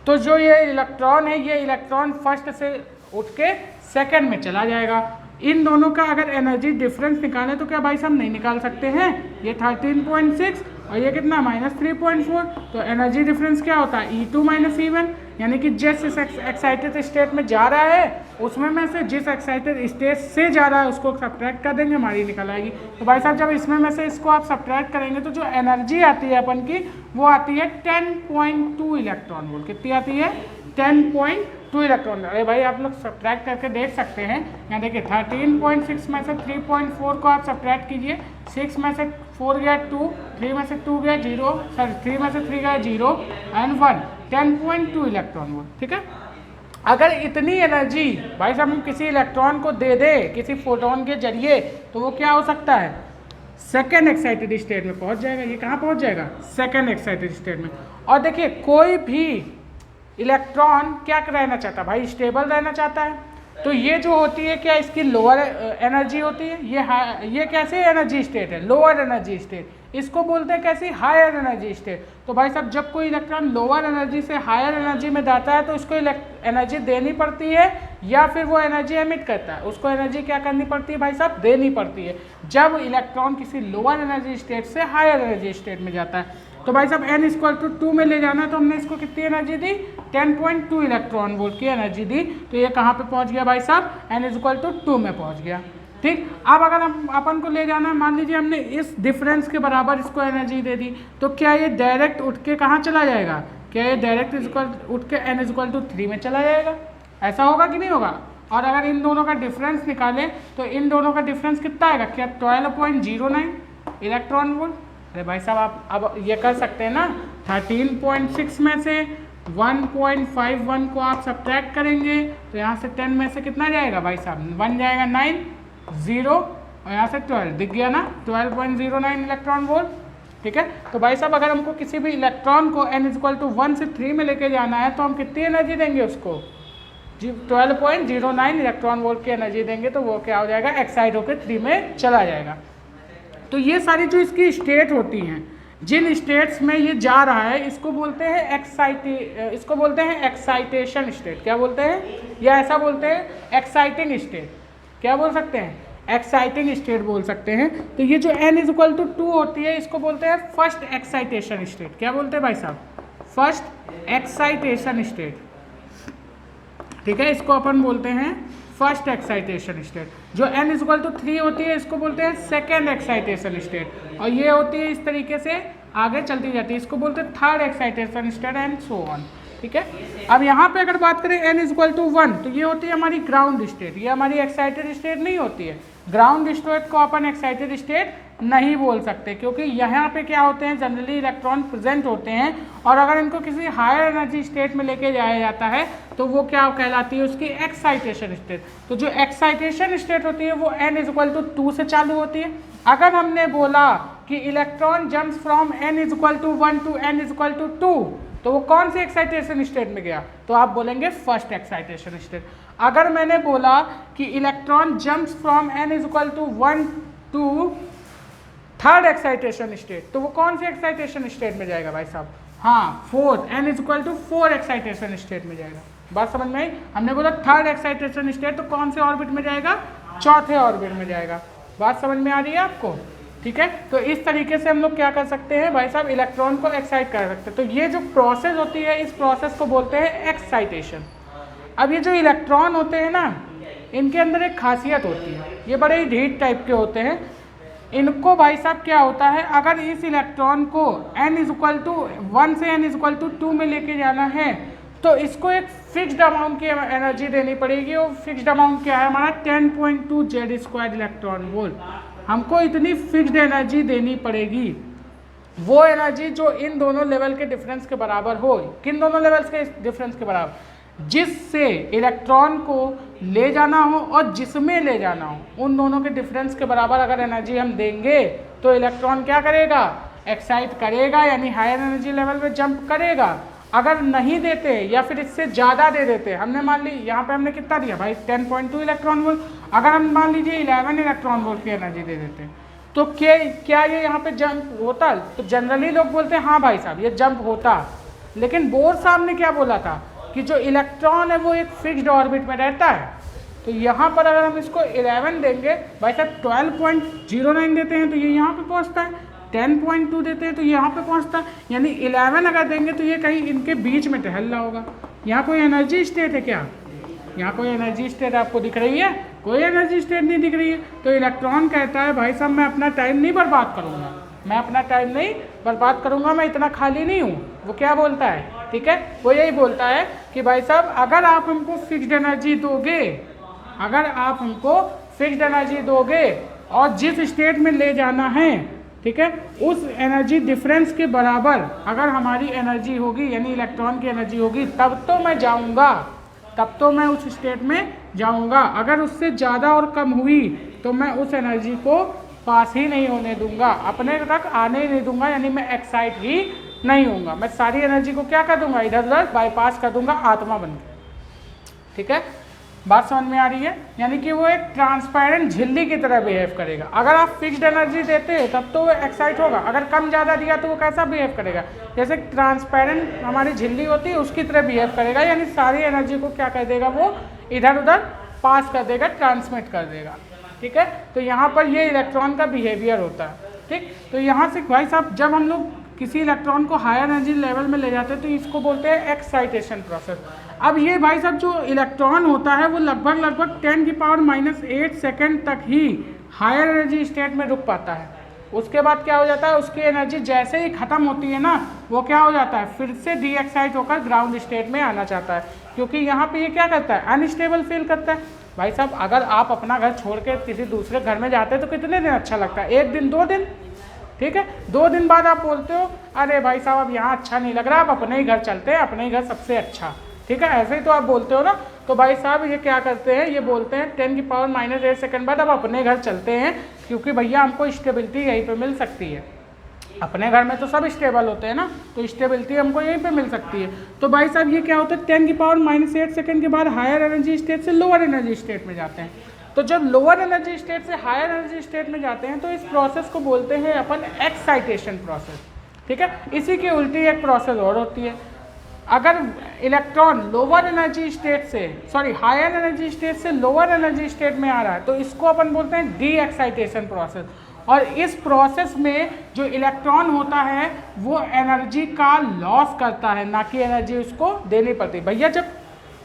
तो जो ये इलेक्ट्रॉन है, ये इलेक्ट्रॉन फर्स्ट से उठ के सेकंड में चला जाएगा। इन दोनों का अगर एनर्जी डिफरेंस निकालें तो क्या भाई साहब नहीं निकाल सकते हैं? ये 13.6 और ये कितना? -3.4। तो एनर्जी डिफरेंस क्या होता है? E2 - E1, यानी कि जिस एक्साइटेड स्टेट में जा रहा है उसमें में से जिस एक्साइटेड स्टेट से जा रहा है उसको सब्ट्रैक्ट कर देंगे, हमारी निकल आएगी। तो भाई साहब जब इसमें में से इसको आप सब्ट्रैक्ट करेंगे तो जो एनर्जी आती है अपन की वो आती है 10.2 इलेक्ट्रॉन वोल्ट। कितनी आती है? 10.2 इलेक्ट्रॉन। अरे भाई आप लोग सब्ट्रैक्ट करके देख सकते हैं। यहाँ देखिए 13.6 में से 3.4 को आप सब्ट्रैक्ट कीजिए, 6 में से 4 गया 2, 3 में से 2 गया 0, सॉरी 3 में से 3 गया 0 एंड 1, 10.2 इलेक्ट्रॉन वोल्ट। ठीक है, अगर इतनी एनर्जी भाई साहब हम किसी इलेक्ट्रॉन को दे दे किसी फोटोन के जरिए तो वो क्या हो सकता है, सेकेंड एक्साइटेड स्टेट में पहुंच जाएगा। ये कहाँ पहुंच जाएगा, सेकेंड एक्साइटेड स्टेट में। और देखिए कोई भी इलेक्ट्रॉन क्या रहना चाहता है भाई, स्टेबल रहना चाहता है। तो ये जो होती है क्या, इसकी लोअर एनर्जी होती है, ये कैसे एनर्जी स्टेट है, लोअर एनर्जी स्टेट। इसको बोलते हैं कैसी, हायर एनर्जी स्टेट। तो भाई साहब जब कोई इलेक्ट्रॉन लोअर एनर्जी से हायर एनर्जी में जाता है तो उसको एनर्जी देनी पड़ती है या फिर वो एनर्जी एमिट करता है, उसको एनर्जी क्या करनी पड़ती है भाई साहब, देनी पड़ती है जब इलेक्ट्रॉन किसी लोअर एनर्जी स्टेट से हायर एनर्जी स्टेट में जाता है। तो भाई साहब n = 2 में ले जाना, तो हमने इसको कितनी एनर्जी दी, 10.2 इलेक्ट्रॉन वोल्ट की एनर्जी दी। तो ये कहाँ पे पहुँच गया भाई साहब, n = 2 में पहुँच गया। ठीक, अब अगर हम अपन को ले जाना है, मान लीजिए हमने इस डिफरेंस के बराबर इसको एनर्जी दे दी, तो क्या ये डायरेक्ट उठ के कहाँ चला जाएगा, क्या ये डायरेक्ट उठ के n = 3 में चला जाएगा, ऐसा होगा कि नहीं होगा। और अगर इन दोनों का डिफरेंस निकालें तो इन दोनों का डिफरेंस कितना आएगा, क्या 12.09 इलेक्ट्रॉन वोल्ट। अरे भाई साहब आप अब ये कर सकते हैं ना, 13.6 में से 1.51 को आप सब्ट्रैक्ट करेंगे तो यहाँ से 10 में से कितना जाएगा भाई साहब, 1 जाएगा 9, 0 और यहाँ से 12, दिख गया ना 12.09 इलेक्ट्रॉन वोल्ट। ठीक है, तो भाई साहब अगर हमको किसी भी इलेक्ट्रॉन को n = 1 से 3 में लेके जाना है तो हम कितनी एनर्जी देंगे उसको, जी 12.09 इलेक्ट्रॉन वोल्ट की एनर्जी देंगे, तो वो क्या हो जाएगा, एक्साइट होकर 3 में चला जाएगा। तो ये सारी जो इसकी स्टेट होती हैं, जिन स्टेट्स में ये जा रहा है इसको बोलते हैं एक्साइटेशन स्टेट। क्या बोलते हैं, या ऐसा बोलते हैं एक्साइटिंग स्टेट। क्या बोल सकते हैं, एक्साइटिंग स्टेट बोल सकते हैं। तो ये जो n = 2 होती है इसको बोलते हैं फर्स्ट एक्साइटेशन स्टेट। क्या बोलते हैं भाई साहब, फर्स्ट एक्साइटेशन स्टेट। ठीक है, इसको अपन बोलते हैं फर्स्ट एक्साइटेशन स्टेट। जो n = 3 होती है इसको बोलते हैं सेकेंड एक्साइटेशन स्टेट, और ये होती है इस तरीके से आगे चलती जाती है, इसको बोलते हैं third excitation state and so on. ठीक है, अब यहाँ पे अगर बात करें n = 1 तो ये होती है हमारी ग्राउंड स्टेट, ये हमारी एक्साइटेड स्टेट नहीं होती है। ग्राउंड स्टेट को अपन एक्साइटेड स्टेट नहीं बोल सकते, क्योंकि यहाँ पे क्या होते हैं, जनरली इलेक्ट्रॉन प्रेजेंट होते हैं, और अगर इनको किसी हायर एनर्जी स्टेट में लेके जाया जाता है तो वो क्या कहलाती है, उसकी एक्साइटेशन स्टेट। तो जो एक्साइटेशन स्टेट होती है वो n = 2 से चालू होती है। अगर हमने बोला कि electron jumps from n = 1 to n = 2 तो वो कौन सी एक्साइटेशन स्टेट में गया, तो आप बोलेंगे फर्स्ट एक्साइटेशन स्टेट। अगर मैंने बोला कि electron jumps from n = 1 to third excitation state, तो वो कौन सी एक्साइटेशन स्टेट में जाएगा भाई साहब, हाँ फोर्थ, n = 4 एक्साइटेशन स्टेट में जाएगा। बात समझ में आई, हमने बोला थर्ड एक्साइटेशन स्टेट तो कौन से ऑर्बिट में जाएगा, चौथे ऑर्बिट में जाएगा। बात समझ में आ रही है आपको। ठीक है, तो इस तरीके से हम लोग क्या कर सकते हैं भाई साहब, इलेक्ट्रॉन को एक्साइट कर सकते हैं। तो ये जो प्रोसेस होती है इस प्रोसेस को बोलते हैं एक्साइटेशन। अब ये जो इलेक्ट्रॉन होते हैं ना, इनके अंदर एक खासियत होती है, ये बड़े ही ढीठ टाइप के होते हैं। इनको भाई साहब क्या होता है, अगर इस इलेक्ट्रॉन को n = 1 से n = 2 में लेके जाना है तो इसको एक फिक्स्ड अमाउंट की एनर्जी देनी पड़ेगी, और फिक्स्ड अमाउंट क्या है हमारा, 10.2 Z² इलेक्ट्रॉन वोल्ट। हमको इतनी फिक्स्ड एनर्जी देनी पड़ेगी, वो एनर्जी जो इन दोनों लेवल के डिफरेंस के बराबर हो। किन दोनों लेवल्स के डिफरेंस के बराबर, जिससे इलेक्ट्रॉन को ले जाना हो और जिसमें ले जाना हो, उन दोनों के डिफरेंस के बराबर अगर एनर्जी हम देंगे तो इलेक्ट्रॉन क्या करेगा, एक्साइट करेगा, यानी हायर एनर्जी लेवल पे जंप करेगा। अगर नहीं देते या फिर इससे ज़्यादा दे देते, हमने मान ली यहाँ पे हमने कितना दिया भाई 10.2 इलेक्ट्रॉन वोल्ट, अगर हम मान लीजिए 11 इलेक्ट्रॉन वोल्ट की एनर्जी दे देते तो क्या ये यहाँ पे जंप होता, तो जनरली लोग बोलते हैं हाँ भाई साहब ये जंप होता। लेकिन बोर साहब ने क्या बोला था कि जो इलेक्ट्रॉन है वो एक फिक्स्ड ऑर्बिट में रहता है। तो यहाँ पर अगर हम इसको 11 देंगे भाई साहब, 12.09 देते हैं तो ये यहाँ पे पहुँचता है, 10.2 देते हैं तो यहाँ पे पहुँचता है, यानी 11 अगर देंगे तो ये कहीं इनके बीच में टहल रहा होगा। यहाँ कोई एनर्जी स्टेट है क्या, यहाँ कोई एनर्जी स्टेट आपको दिख रही है, कोई एनर्जी स्टेट नहीं दिख रही है। तो इलेक्ट्रॉन कहता है भाई साहब मैं अपना टाइम नहीं बर्बाद करूँगा, मैं अपना टाइम नहीं बर्बाद करूँगा, मैं इतना खाली नहीं हूँ। वो क्या बोलता है, ठीक है, वो यही बोलता है कि भाई साहब अगर आप हमको फिक्स्ड एनर्जी दोगे, अगर आप हमको फिक्स्ड एनर्जी दोगे और जिस स्टेट में ले जाना है ठीक है, उस एनर्जी डिफरेंस के बराबर अगर हमारी एनर्जी होगी यानी इलेक्ट्रॉन की एनर्जी होगी तब तो मैं जाऊंगा, तब तो मैं उस स्टेट में जाऊंगा। अगर उससे ज़्यादा और कम हुई तो मैं उस एनर्जी को पास ही नहीं होने दूंगा, अपने तक आने ही नहीं दूंगा, यानी मैं एक्साइट ही नहीं होऊंगा। मैं सारी एनर्जी को क्या कर दूंगा, इधर उधर बाईपास कर दूंगा आत्मा बन के। ठीक है, बात समझ में आ रही है? यानी कि वो एक ट्रांसपेरेंट झिल्ली की तरह बिहेव करेगा। अगर आप फिक्स्ड एनर्जी देते हैं तब तो वो एक्साइट होगा, अगर कम ज़्यादा दिया तो वो कैसा बिहेव करेगा, जैसे ट्रांसपेरेंट हमारी झिल्ली होती है उसकी तरह बिहेव करेगा, यानी सारी एनर्जी को क्या कर देगा, वो इधर उधर पास कर देगा, ट्रांसमिट कर देगा। ठीक है, तो यहाँ पर ये इलेक्ट्रॉन का बिहेवियर होता है। ठीक, तो यहाँ से भाई साहब जब हम लोग किसी इलेक्ट्रॉन को हायर एनर्जी लेवल में ले जाते हैं तो इसको बोलते हैं एक्साइटेशन प्रोसेस। अब ये भाई साहब जो इलेक्ट्रॉन होता है वो लगभग 10⁻⁸ सेकेंड तक ही हायर एनर्जी स्टेट में रुक पाता है। उसके बाद क्या हो जाता है, उसकी एनर्जी जैसे ही ख़त्म होती है ना, वो क्या हो जाता है, फिर से डी एक्साइट होकर ग्राउंड स्टेट में आना चाहता है, क्योंकि यहाँ पे ये क्या करता है, अनस्टेबल फील करता है। भाई साहब अगर आप अपना घर छोड़ के किसी दूसरे घर में जाते हैं तो कितने दिन अच्छा लगता है, 1 दिन 2 दिन। ठीक है, 2 दिन बाद आप बोलते हो अरे भाई साहब अब यहाँ अच्छा नहीं लग रहा, आप अपने ही घर चलते हैं, अपने ही घर सबसे अच्छा। ठीक है, ऐसे ही तो आप बोलते हो ना। तो भाई साहब ये क्या करते हैं, ये बोलते हैं 10⁻⁸ सेकेंड बाद अब अपने घर चलते हैं, क्योंकि भैया हमको स्टेबिलिटी यहीं पे मिल सकती है। अपने घर में तो सब स्टेबल होते हैं ना, तो स्टेबिलिटी हमको यहीं पे मिल सकती है। तो भाई साहब ये क्या होता है, 10⁻⁸ सेकेंड के बाद हायर एनर्जी स्टेट से लोअर एनर्जी स्टेट में जाते हैं। तो जब लोअर एनर्जी स्टेट से हायर एनर्जी स्टेट में जाते हैं तो इस प्रोसेस को बोलते हैं अपन एक्साइटेशन प्रोसेस। ठीक है, इसी की उल्टी एक प्रोसेस और होती है। अगर इलेक्ट्रॉन लोअर एनर्जी स्टेट से हायर एनर्जी स्टेट से लोअर एनर्जी स्टेट में आ रहा है तो इसको अपन बोलते हैं डी एक्साइटेशन प्रोसेस। और इस प्रोसेस में जो इलेक्ट्रॉन होता है वो एनर्जी का लॉस करता है, ना कि एनर्जी उसको देनी पड़ती। भैया जब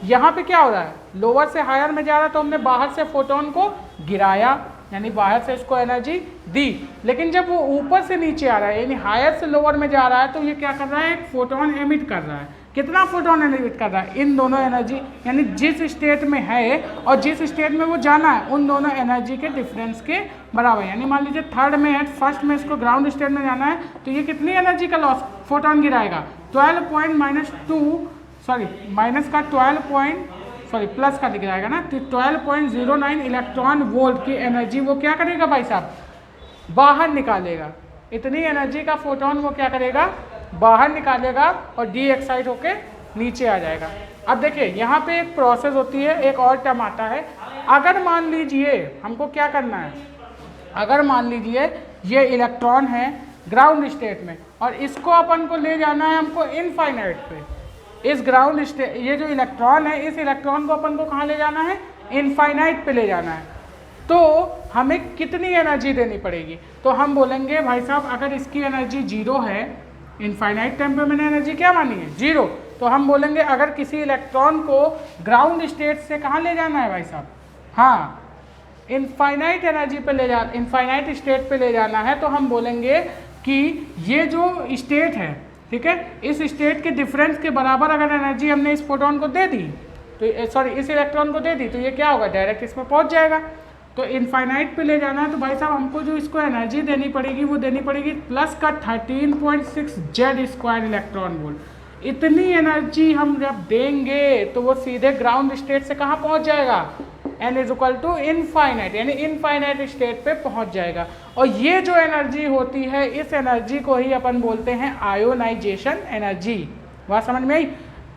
यहाँ पे क्या हो रहा है, लोअर से हायर में जा रहा है तो हमने बाहर से फोटोन को गिराया, यानी बाहर से इसको एनर्जी दी, लेकिन जब वो ऊपर से नीचे आ रहा है यानी हायर से लोअर में जा रहा है तो ये क्या कर रहा है, एक फोटोन एमिट कर रहा है। कितना फोटोन एमिट कर रहा है, इन दोनों एनर्जी यानी जिस स्टेट में है और जिस स्टेट में वो जाना है उन दोनों एनर्जी के डिफरेंस के बराबर। यानी मान लीजिए थर्ड में है, फर्स्ट में इसको ग्राउंड स्टेट में जाना है तो ये कितनी एनर्जी का लॉस फोटोन गिराएगा, 12 प्लस का दिख जाएगा ना, तो 12.09 इलेक्ट्रॉन वोल्ट की एनर्जी वो क्या करेगा भाई साहब, बाहर निकालेगा। इतनी एनर्जी का फोटोन वो क्या करेगा, बाहर निकालेगा और डी एक्साइट होके नीचे आ जाएगा। अब देखिए यहाँ पे एक प्रोसेस होती है, एक और टर्म आता है। अगर मान लीजिए हमको क्या करना है, अगर मान लीजिए ये इलेक्ट्रॉन है ग्राउंड स्टेट में और इसको अपन को ले जाना है हमको इनफाइनाइट पे, इस ग्राउंड स्टेट ये जो इलेक्ट्रॉन है इस इलेक्ट्रॉन को अपन को कहाँ ले जाना है, इनफाइनाइट पे ले जाना है, तो हमें कितनी एनर्जी देनी पड़ेगी। तो हम बोलेंगे भाई साहब अगर इसकी एनर्जी 0 है, इनफाइनाइट टाइम पे मैंने एनर्जी क्या मानी है 0, तो हम बोलेंगे अगर किसी इलेक्ट्रॉन को ग्राउंड स्टेट से कहाँ ले जाना है भाई साहब, हाँ इनफाइनाइट एनर्जी पे ले जाना, इनफाइनाइट स्टेट पे ले जाना है, तो हम बोलेंगे कि ये जो स्टेट है, ठीक है, इस स्टेट के डिफरेंस के बराबर अगर एनर्जी हमने इस फोटोन को दे दी तो इस इलेक्ट्रॉन को दे दी तो ये क्या होगा, डायरेक्ट इसमें पहुंच जाएगा। तो इनफाइनाइट पे ले जाना है तो भाई साहब हमको जो इसको एनर्जी देनी पड़ेगी वो देनी पड़ेगी प्लस का 13.6 Z² इलेक्ट्रॉन वोल्ट। इतनी एनर्जी हम जब देंगे तो वो सीधे ग्राउंड स्टेट से कहाँ पहुँच जाएगा, n = इनफाइनाइट, यानी इनफाइनाइट स्टेट पे पहुंच जाएगा। और ये जो एनर्जी होती है इस एनर्जी को ही अपन बोलते हैं आयोनाइजेशन एनर्जी। बात समझ में आई?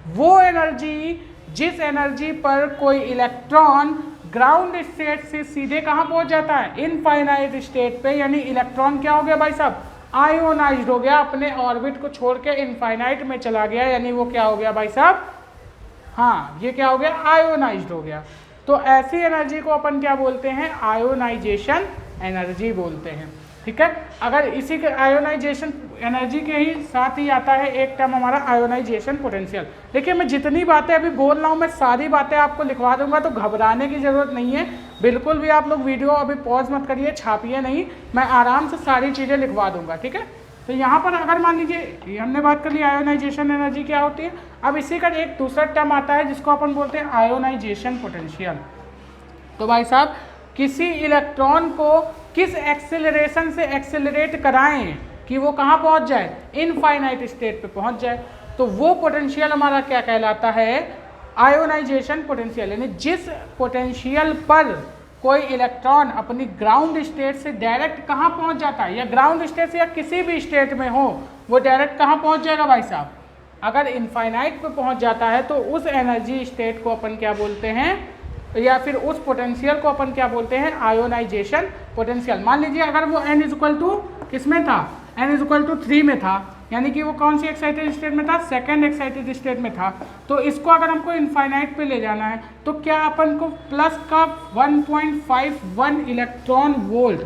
वो एनर्जी जिस एनर्जी पर कोई इलेक्ट्रॉन ग्राउंड स्टेट से सीधे कहाँ पहुंच जाता है, इनफाइनाइट स्टेट पे, यानी इलेक्ट्रॉन क्या हो गया भाई साहब, आयोनाइज्ड हो गया, अपने ऑर्बिट को छोड़ के इनफाइनाइट में चला गया, यानी वो क्या हो गया भाई साहब, हाँ ये क्या हो गया, आयोनाइज्ड हो गया। तो ऐसी एनर्जी को अपन क्या बोलते हैं, आयोनाइजेशन एनर्जी बोलते हैं। ठीक है, अगर इसी के आयोनाइजेशन एनर्जी के ही साथ ही आता है एक टर्म हमारा आयोनाइजेशन पोटेंशियल। देखिए मैं जितनी बातें अभी बोल रहा हूँ मैं सारी बातें आपको लिखवा दूंगा, तो घबराने की ज़रूरत नहीं है, बिल्कुल भी आप लोग वीडियो अभी पॉज मत करिए, छापिए नहीं, मैं आराम से सारी चीज़ें लिखवा दूंगा। ठीक है, तो यहाँ पर अगर मान लीजिए हमने बात कर ली आयोनाइजेशन एनर्जी क्या होती है, अब इसी का एक दूसरा टर्म आता है जिसको अपन बोलते हैं आयोनाइजेशन पोटेंशियल। तो भाई साहब किसी इलेक्ट्रॉन को किस एक्सेलरेशन से एक्सेलरेट कराएं कि वो कहाँ पहुँच जाए, इनफाइनाइट स्टेट पे पहुँच जाए, तो वो पोटेंशियल हमारा क्या कहलाता है, आयोनाइजेशन पोटेंशियल। यानी जिस पोटेंशियल पर कोई इलेक्ट्रॉन अपनी ग्राउंड स्टेट से डायरेक्ट कहाँ पहुँच जाता है, या ग्राउंड स्टेट से या किसी भी स्टेट में हो, वो डायरेक्ट कहाँ पहुँच जाएगा भाई साहब, अगर इनफाइनाइट पे पहुँच जाता है तो उस एनर्जी स्टेट को अपन क्या बोलते हैं, या फिर उस पोटेंशियल को अपन क्या बोलते हैं, आयोनाइजेशन पोटेंशियल। मान लीजिए अगर वो n इक्वल टू किसमें था, n इक्वल टू 3 में था, यानी कि वो कौन सी एक्साइटेड स्टेट में था, सेकंड एक्साइटेड स्टेट में था, तो इसको अगर हमको इनफाइनाइट पे ले जाना है तो क्या अपन को प्लस का 1.51 इलेक्ट्रॉन वोल्ट,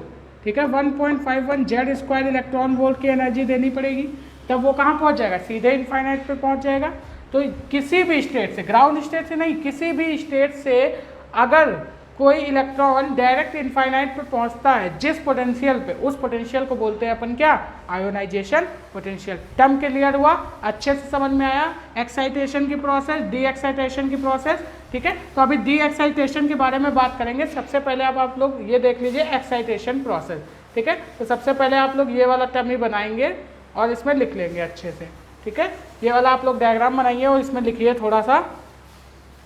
ठीक है, 1.51 जेड स्क्वायर इलेक्ट्रॉन वोल्ट की एनर्जी देनी पड़ेगी, तब वो कहाँ पहुँच जाएगा, सीधे इनफाइनाइट पे पहुँच जाएगा। तो किसी भी स्टेट से, ग्राउंड स्टेट से नहीं, किसी भी स्टेट से अगर कोई इलेक्ट्रॉन डायरेक्ट इनफाइनाइट पे पहुंचता है जिस पोटेंशियल पे, उस पोटेंशियल को बोलते हैं अपन क्या, आयोनाइजेशन पोटेंशियल। टर्म क्लियर हुआ, अच्छे से समझ में आया, एक्साइटेशन की प्रोसेस, डी एक्साइटेशन की प्रोसेस, ठीक है। तो अभी डी एक्साइटेशन के बारे में बात करेंगे। सबसे पहले आप लोग ये देख लीजिए एक्साइटेशन प्रोसेस, ठीक है। तो सबसे पहले आप लोग ये वाला टर्म ही बनाएंगे और इसमें लिख लेंगे अच्छे से, ठीक है। ये वाला आप लोग डायग्राम बनाइए और इसमें लिखिए थोड़ा सा।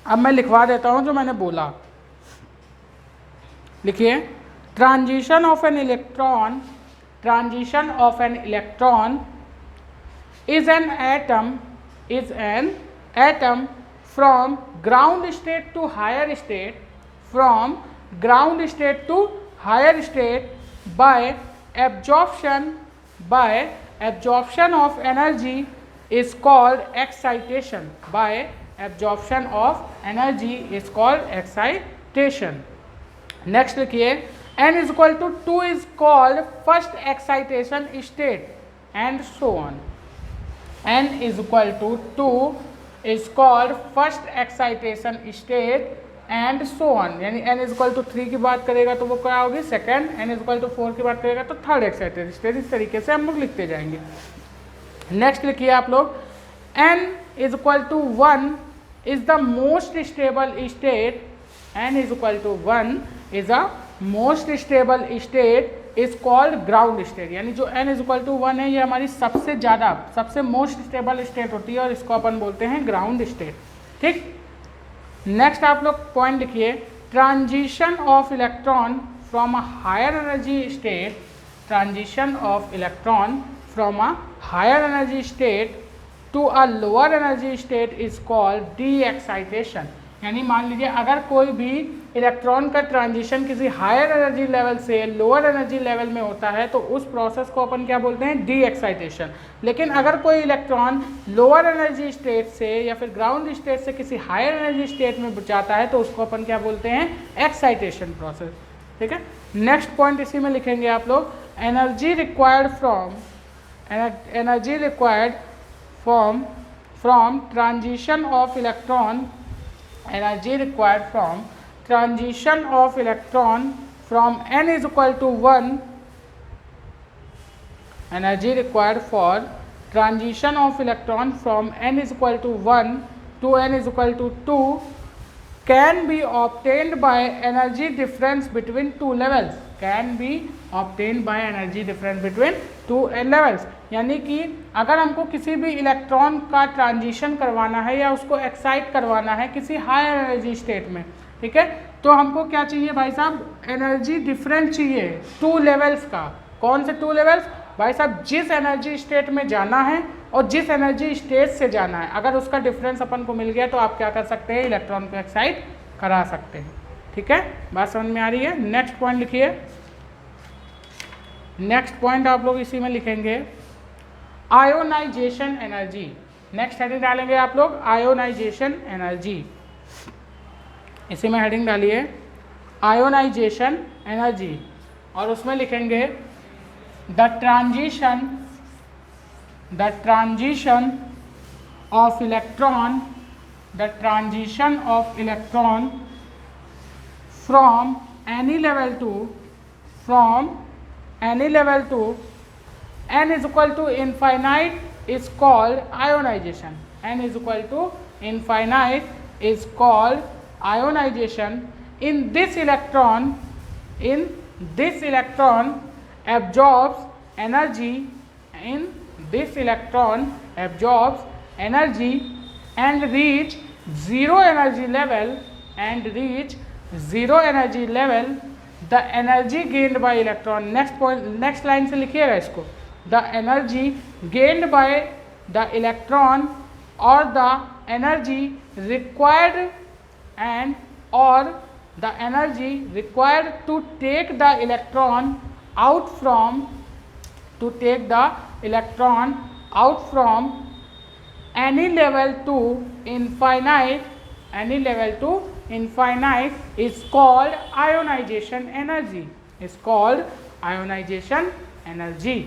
अब मैं लिखवा देता हूँ जो मैंने बोला, लिखिए, transition of an electron, transition of an electron is an atom from ground state to higher state, from ground state to higher state by absorption of energy is called excitation, by absorption of energy is called excitation. Next लिखिए, n is equal to 2 is called first excitation state and so on. n is equal to 2 is called first excitation state and so on. यानी n is equal to 3 की बात करेगा तो वो क्या होगी, second, n is equal to 4 की बात करेगा तो थर्ड एक्साइटेड स्टेट। इस तरीके से हम लोग लिखते जाएंगे। नेक्स्ट लिखिए आप लोग, n is equal to 1 is the most stable state, n is equal to 1 is a most stable state is called ground state. यानी जो n इज इक्वल टू 1 है ये हमारी सबसे ज़्यादा, सबसे मोस्ट स्टेबल स्टेट होती है और इसको अपन बोलते हैं ग्राउंड स्टेट, ठीक। नेक्स्ट आप लोग पॉइंट लिखिए, transition of electron from a higher energy state, transition of electron from a higher energy state to a lower energy state is called de excitation. यानी मान लीजिए अगर कोई भी इलेक्ट्रॉन का ट्रांजिशन किसी हायर एनर्जी लेवल से लोअर एनर्जी लेवल में होता है तो उस प्रोसेस को अपन क्या बोलते हैं, डी एक्साइटेशन। लेकिन अगर कोई इलेक्ट्रॉन लोअर एनर्जी स्टेट से या फिर ग्राउंड स्टेट से किसी हायर एनर्जी स्टेट में जाता है तो उसको अपन क्या बोलते हैं, एक्साइटेशन प्रोसेस, ठीक है। नेक्स्ट पॉइंट इसी में लिखेंगे आप लोग, energy required from transition of electron, energy required from transition of electron from n is equal to 1, energy required for transition of electron from n is equal to 1 to n is equal to 2 can be obtained by energy difference between two levels, can be obtained by energy difference between two levels। यानी कि अगर हमको किसी भी electron का transition करवाना है या उसको एक्साइट करवाना है किसी हायर एनर्जी स्टेट में, ठीक है, तो हमको क्या चाहिए भाई साहब, एनर्जी डिफरेंस चाहिए टू लेवल्स का। कौन से टू लेवल्स भाई साहब, जिस एनर्जी स्टेट में जाना है और जिस एनर्जी स्टेट से जाना है, अगर उसका डिफरेंस अपन को मिल गया तो आप क्या कर सकते हैं, इलेक्ट्रॉन को एक्साइट करा सकते हैं, ठीक है। बात समझ में आ रही है। नेक्स्ट पॉइंट लिखिए, नेक्स्ट पॉइंट आप लोग इसी में लिखेंगे, आयोनाइजेशन एनर्जी। नेक्स्ट हेडिंग डालेंगे आप लोग, आयोनाइजेशन एनर्जी। इसी में हेडिंग डालिए आयोनाइजेशन एनर्जी और उसमें लिखेंगे the transition of electron, the transition of electron from any level to n is equal to infinite is called ionization, n is equal to infinite is called ionization. In this electron this electron absorbs energy, in this electron absorbs energy and reach zero energy level, and reach zero energy level, the energy gained by electron, next point, next line से लिखिएगा इसको, the energy gained by the electron or the energy required and or the energy required to take the electron out from any level to infinite, is called ionization energy, is called ionization energy।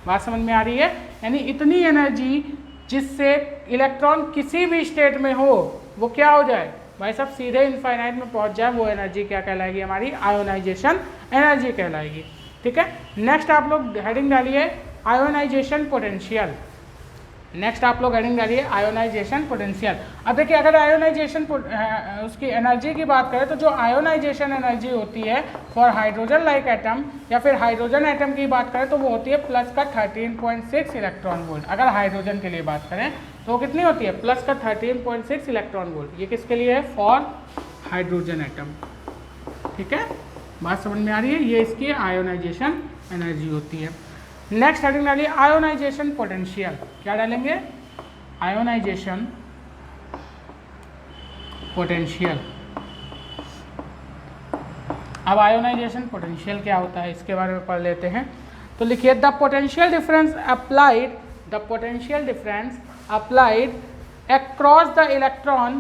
बात समझ में आ रही है? यानी इतनी energy जिससे electron किसी भी स्टेट में हो वो क्या हो जाए भाई साहब, सीधे इनफाइनाइट में पहुंच जाए, वो एनर्जी क्या कहलाएगी हमारी, आयोनाइजेशन एनर्जी कहलाएगी। ठीक है, नेक्स्ट आप लोग हेडिंग डालिए आयोनाइजेशन पोटेंशियल। नेक्स्ट आप लोग हेडिंग डालिए आयोनाइजेशन पोटेंशियल। अब देखिए अगर आयोनाइजेशन उसकी एनर्जी की बात करें तो जो आयोनाइजेशन एनर्जी होती है फॉर हाइड्रोजन लाइक एटम या फिर हाइड्रोजन एटम की बात करें तो वो होती है प्लस का 13.6 इलेक्ट्रॉन वोल्ट। अगर हाइड्रोजन के लिए बात करें तो कितनी होती है, प्लस का 13.6 इलेक्ट्रॉन वोल्ट। ये किसके लिए है, फॉर हाइड्रोजन एटम। ठीक है, बात समझ में आ रही है, ये इसकी आयोनाइजेशन एनर्जी होती है। नेक्स्ट हेडिंग डालिए आयोनाइजेशन पोटेंशियल। क्या डालेंगे, आयोनाइजेशन पोटेंशियल। अब आयोनाइजेशन पोटेंशियल क्या होता है इसके बारे में पढ़ लेते हैं। तो लिखिए the potential difference applied, the potential difference applied across the electron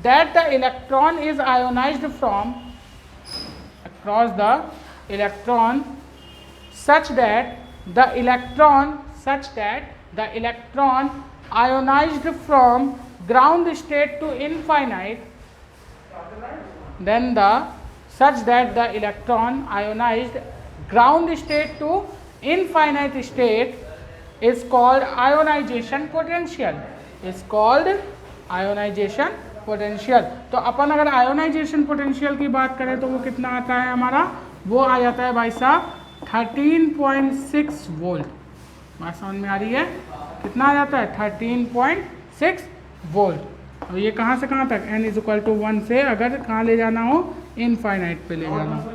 that the electron is ionized from, across the electron such that the electron ionized from ground state to infinite, then the such that the electron ionized ground state to infinite state is called ionization potential, is called ionization potential. तो अपन अगर ionization potential की बात करें तो वो कितना आता है हमारा, वो आ जाता है भाई साहब 13.6 वोल्ट। बात समझ में आ रही है, कितना आ जाता है 13.6 वोल्ट। और ये कहाँ से कहाँ तक, n = 1 से अगर कहाँ ले जाना हो, इनफाइनाइट पे ले जाना हो।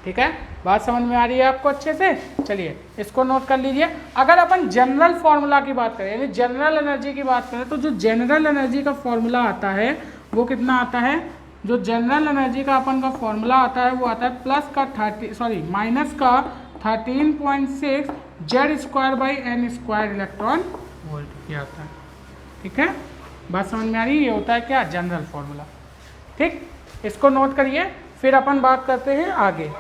ठीक है, बात समझ में आ रही है आपको अच्छे से। चलिए इसको नोट कर लीजिए। अगर अपन जनरल फार्मूला की बात करें यानी जनरल एनर्जी की बात करें तो जो जनरल एनर्जी का फॉर्मूला आता है वो कितना आता है, जो जनरल एनर्जी का अपन का फॉर्मूला आता है वो आता है माइनस का 13.6 Z²/n² इलेक्ट्रॉन वोल्ट ये आता है। ठीक है, बात समझ में आ रही है, ये होता है क्या, जनरल फार्मूला। ठीक, इसको नोट करिए, फिर अपन बात करते हैं आगे।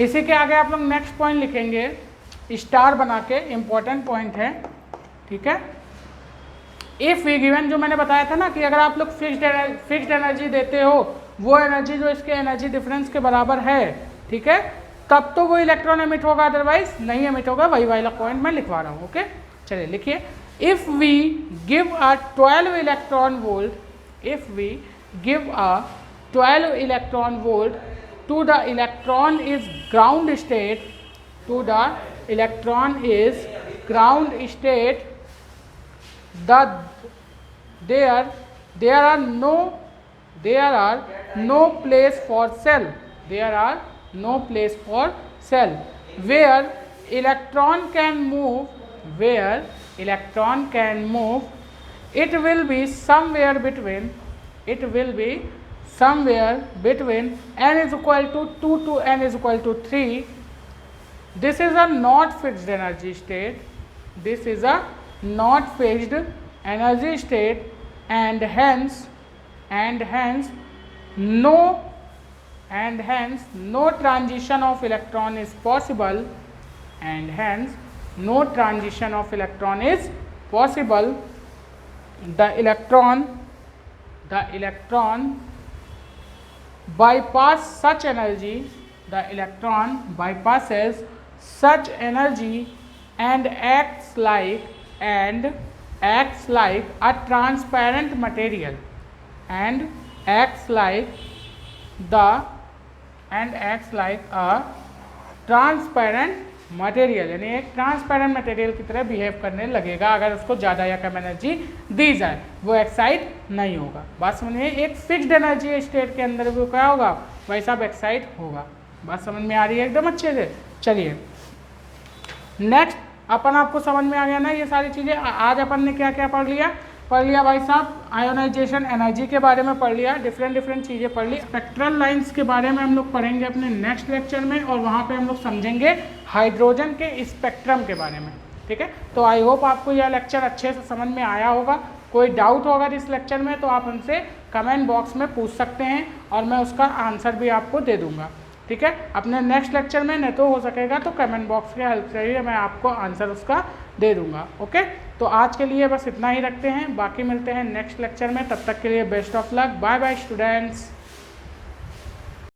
इसी के आगे आप लोग नेक्स्ट पॉइंट लिखेंगे स्टार बना के, इंपॉर्टेंट पॉइंट है। ठीक है, इफ वी गिवन, जो मैंने बताया था ना कि अगर आप लोग फिक्स्ड एनर्जी देते हो, वो एनर्जी जो इसके एनर्जी डिफरेंस के बराबर है, ठीक है, तब तो वो इलेक्ट्रॉन एमिट होगा, अदरवाइज नहीं एमिट होगा। वही वाला पॉइंट मैं लिखवा रहा हूँ। ओके, चलिए लिखिए, if we give a 12 electron volt, if we give a 12 electron volt to the electron is ground state, to the electron is ground state, there are no place for cell, there are no place for cell where electron can move, where electron can move, it will be somewhere between, it will be somewhere between n is equal to 2 to n is equal to 3. This is a not fixed energy state, this is a not fixed energy state, and hence no transition of electron is possible, and hence no transition of electron is possible. The electron bypass such energy, the electron bypasses such energy and acts like a transparent material, and acts like a transparent material, यानी एक transparent material की तरह behave करने लगेगा अगर उसको ज़्यादा या कम एनर्जी दी जाए, वो एक्साइट नहीं होगा। बात समझिए, एक फिक्स्ड एनर्जी स्टेट के अंदर वो क्या होगा, वैसा एक्साइट होगा। बात समझ में आ रही है एकदम अच्छे से। चलिए नेक्स्ट, अपन आपको समझ में आ गया ना ये सारी चीज़ें। आज अपन ने क्या क्या पढ़ लिया भाई साहब, आयोनाइजेशन एनर्जी के बारे में पढ़ लिया, डिफरेंट चीज़ें पढ़ ली। स्पेक्ट्रल लाइंस के बारे में हम लोग पढ़ेंगे अपने नेक्स्ट लेक्चर में, और वहाँ पे हम लोग समझेंगे हाइड्रोजन के स्पेक्ट्रम के बारे में। ठीक है, तो आई होप आपको यह लेक्चर अच्छे से समझ में आया होगा। कोई डाउट होगा इस लेक्चर में तो आप हमसे कमेंट बॉक्स में पूछ सकते हैं और मैं उसका आंसर भी आपको दे दूँगा। ठीक है, अपने नेक्स्ट लेक्चर में नहीं तो हो सकेगा तो कमेंट बॉक्स के हेल्प से ही मैं आपको आंसर उसका दे दूंगा। ओके, तो आज के लिए बस इतना ही रखते हैं, बाकी मिलते हैं नेक्स्ट लेक्चर में। तब तक के लिए best of luck, bye bye students.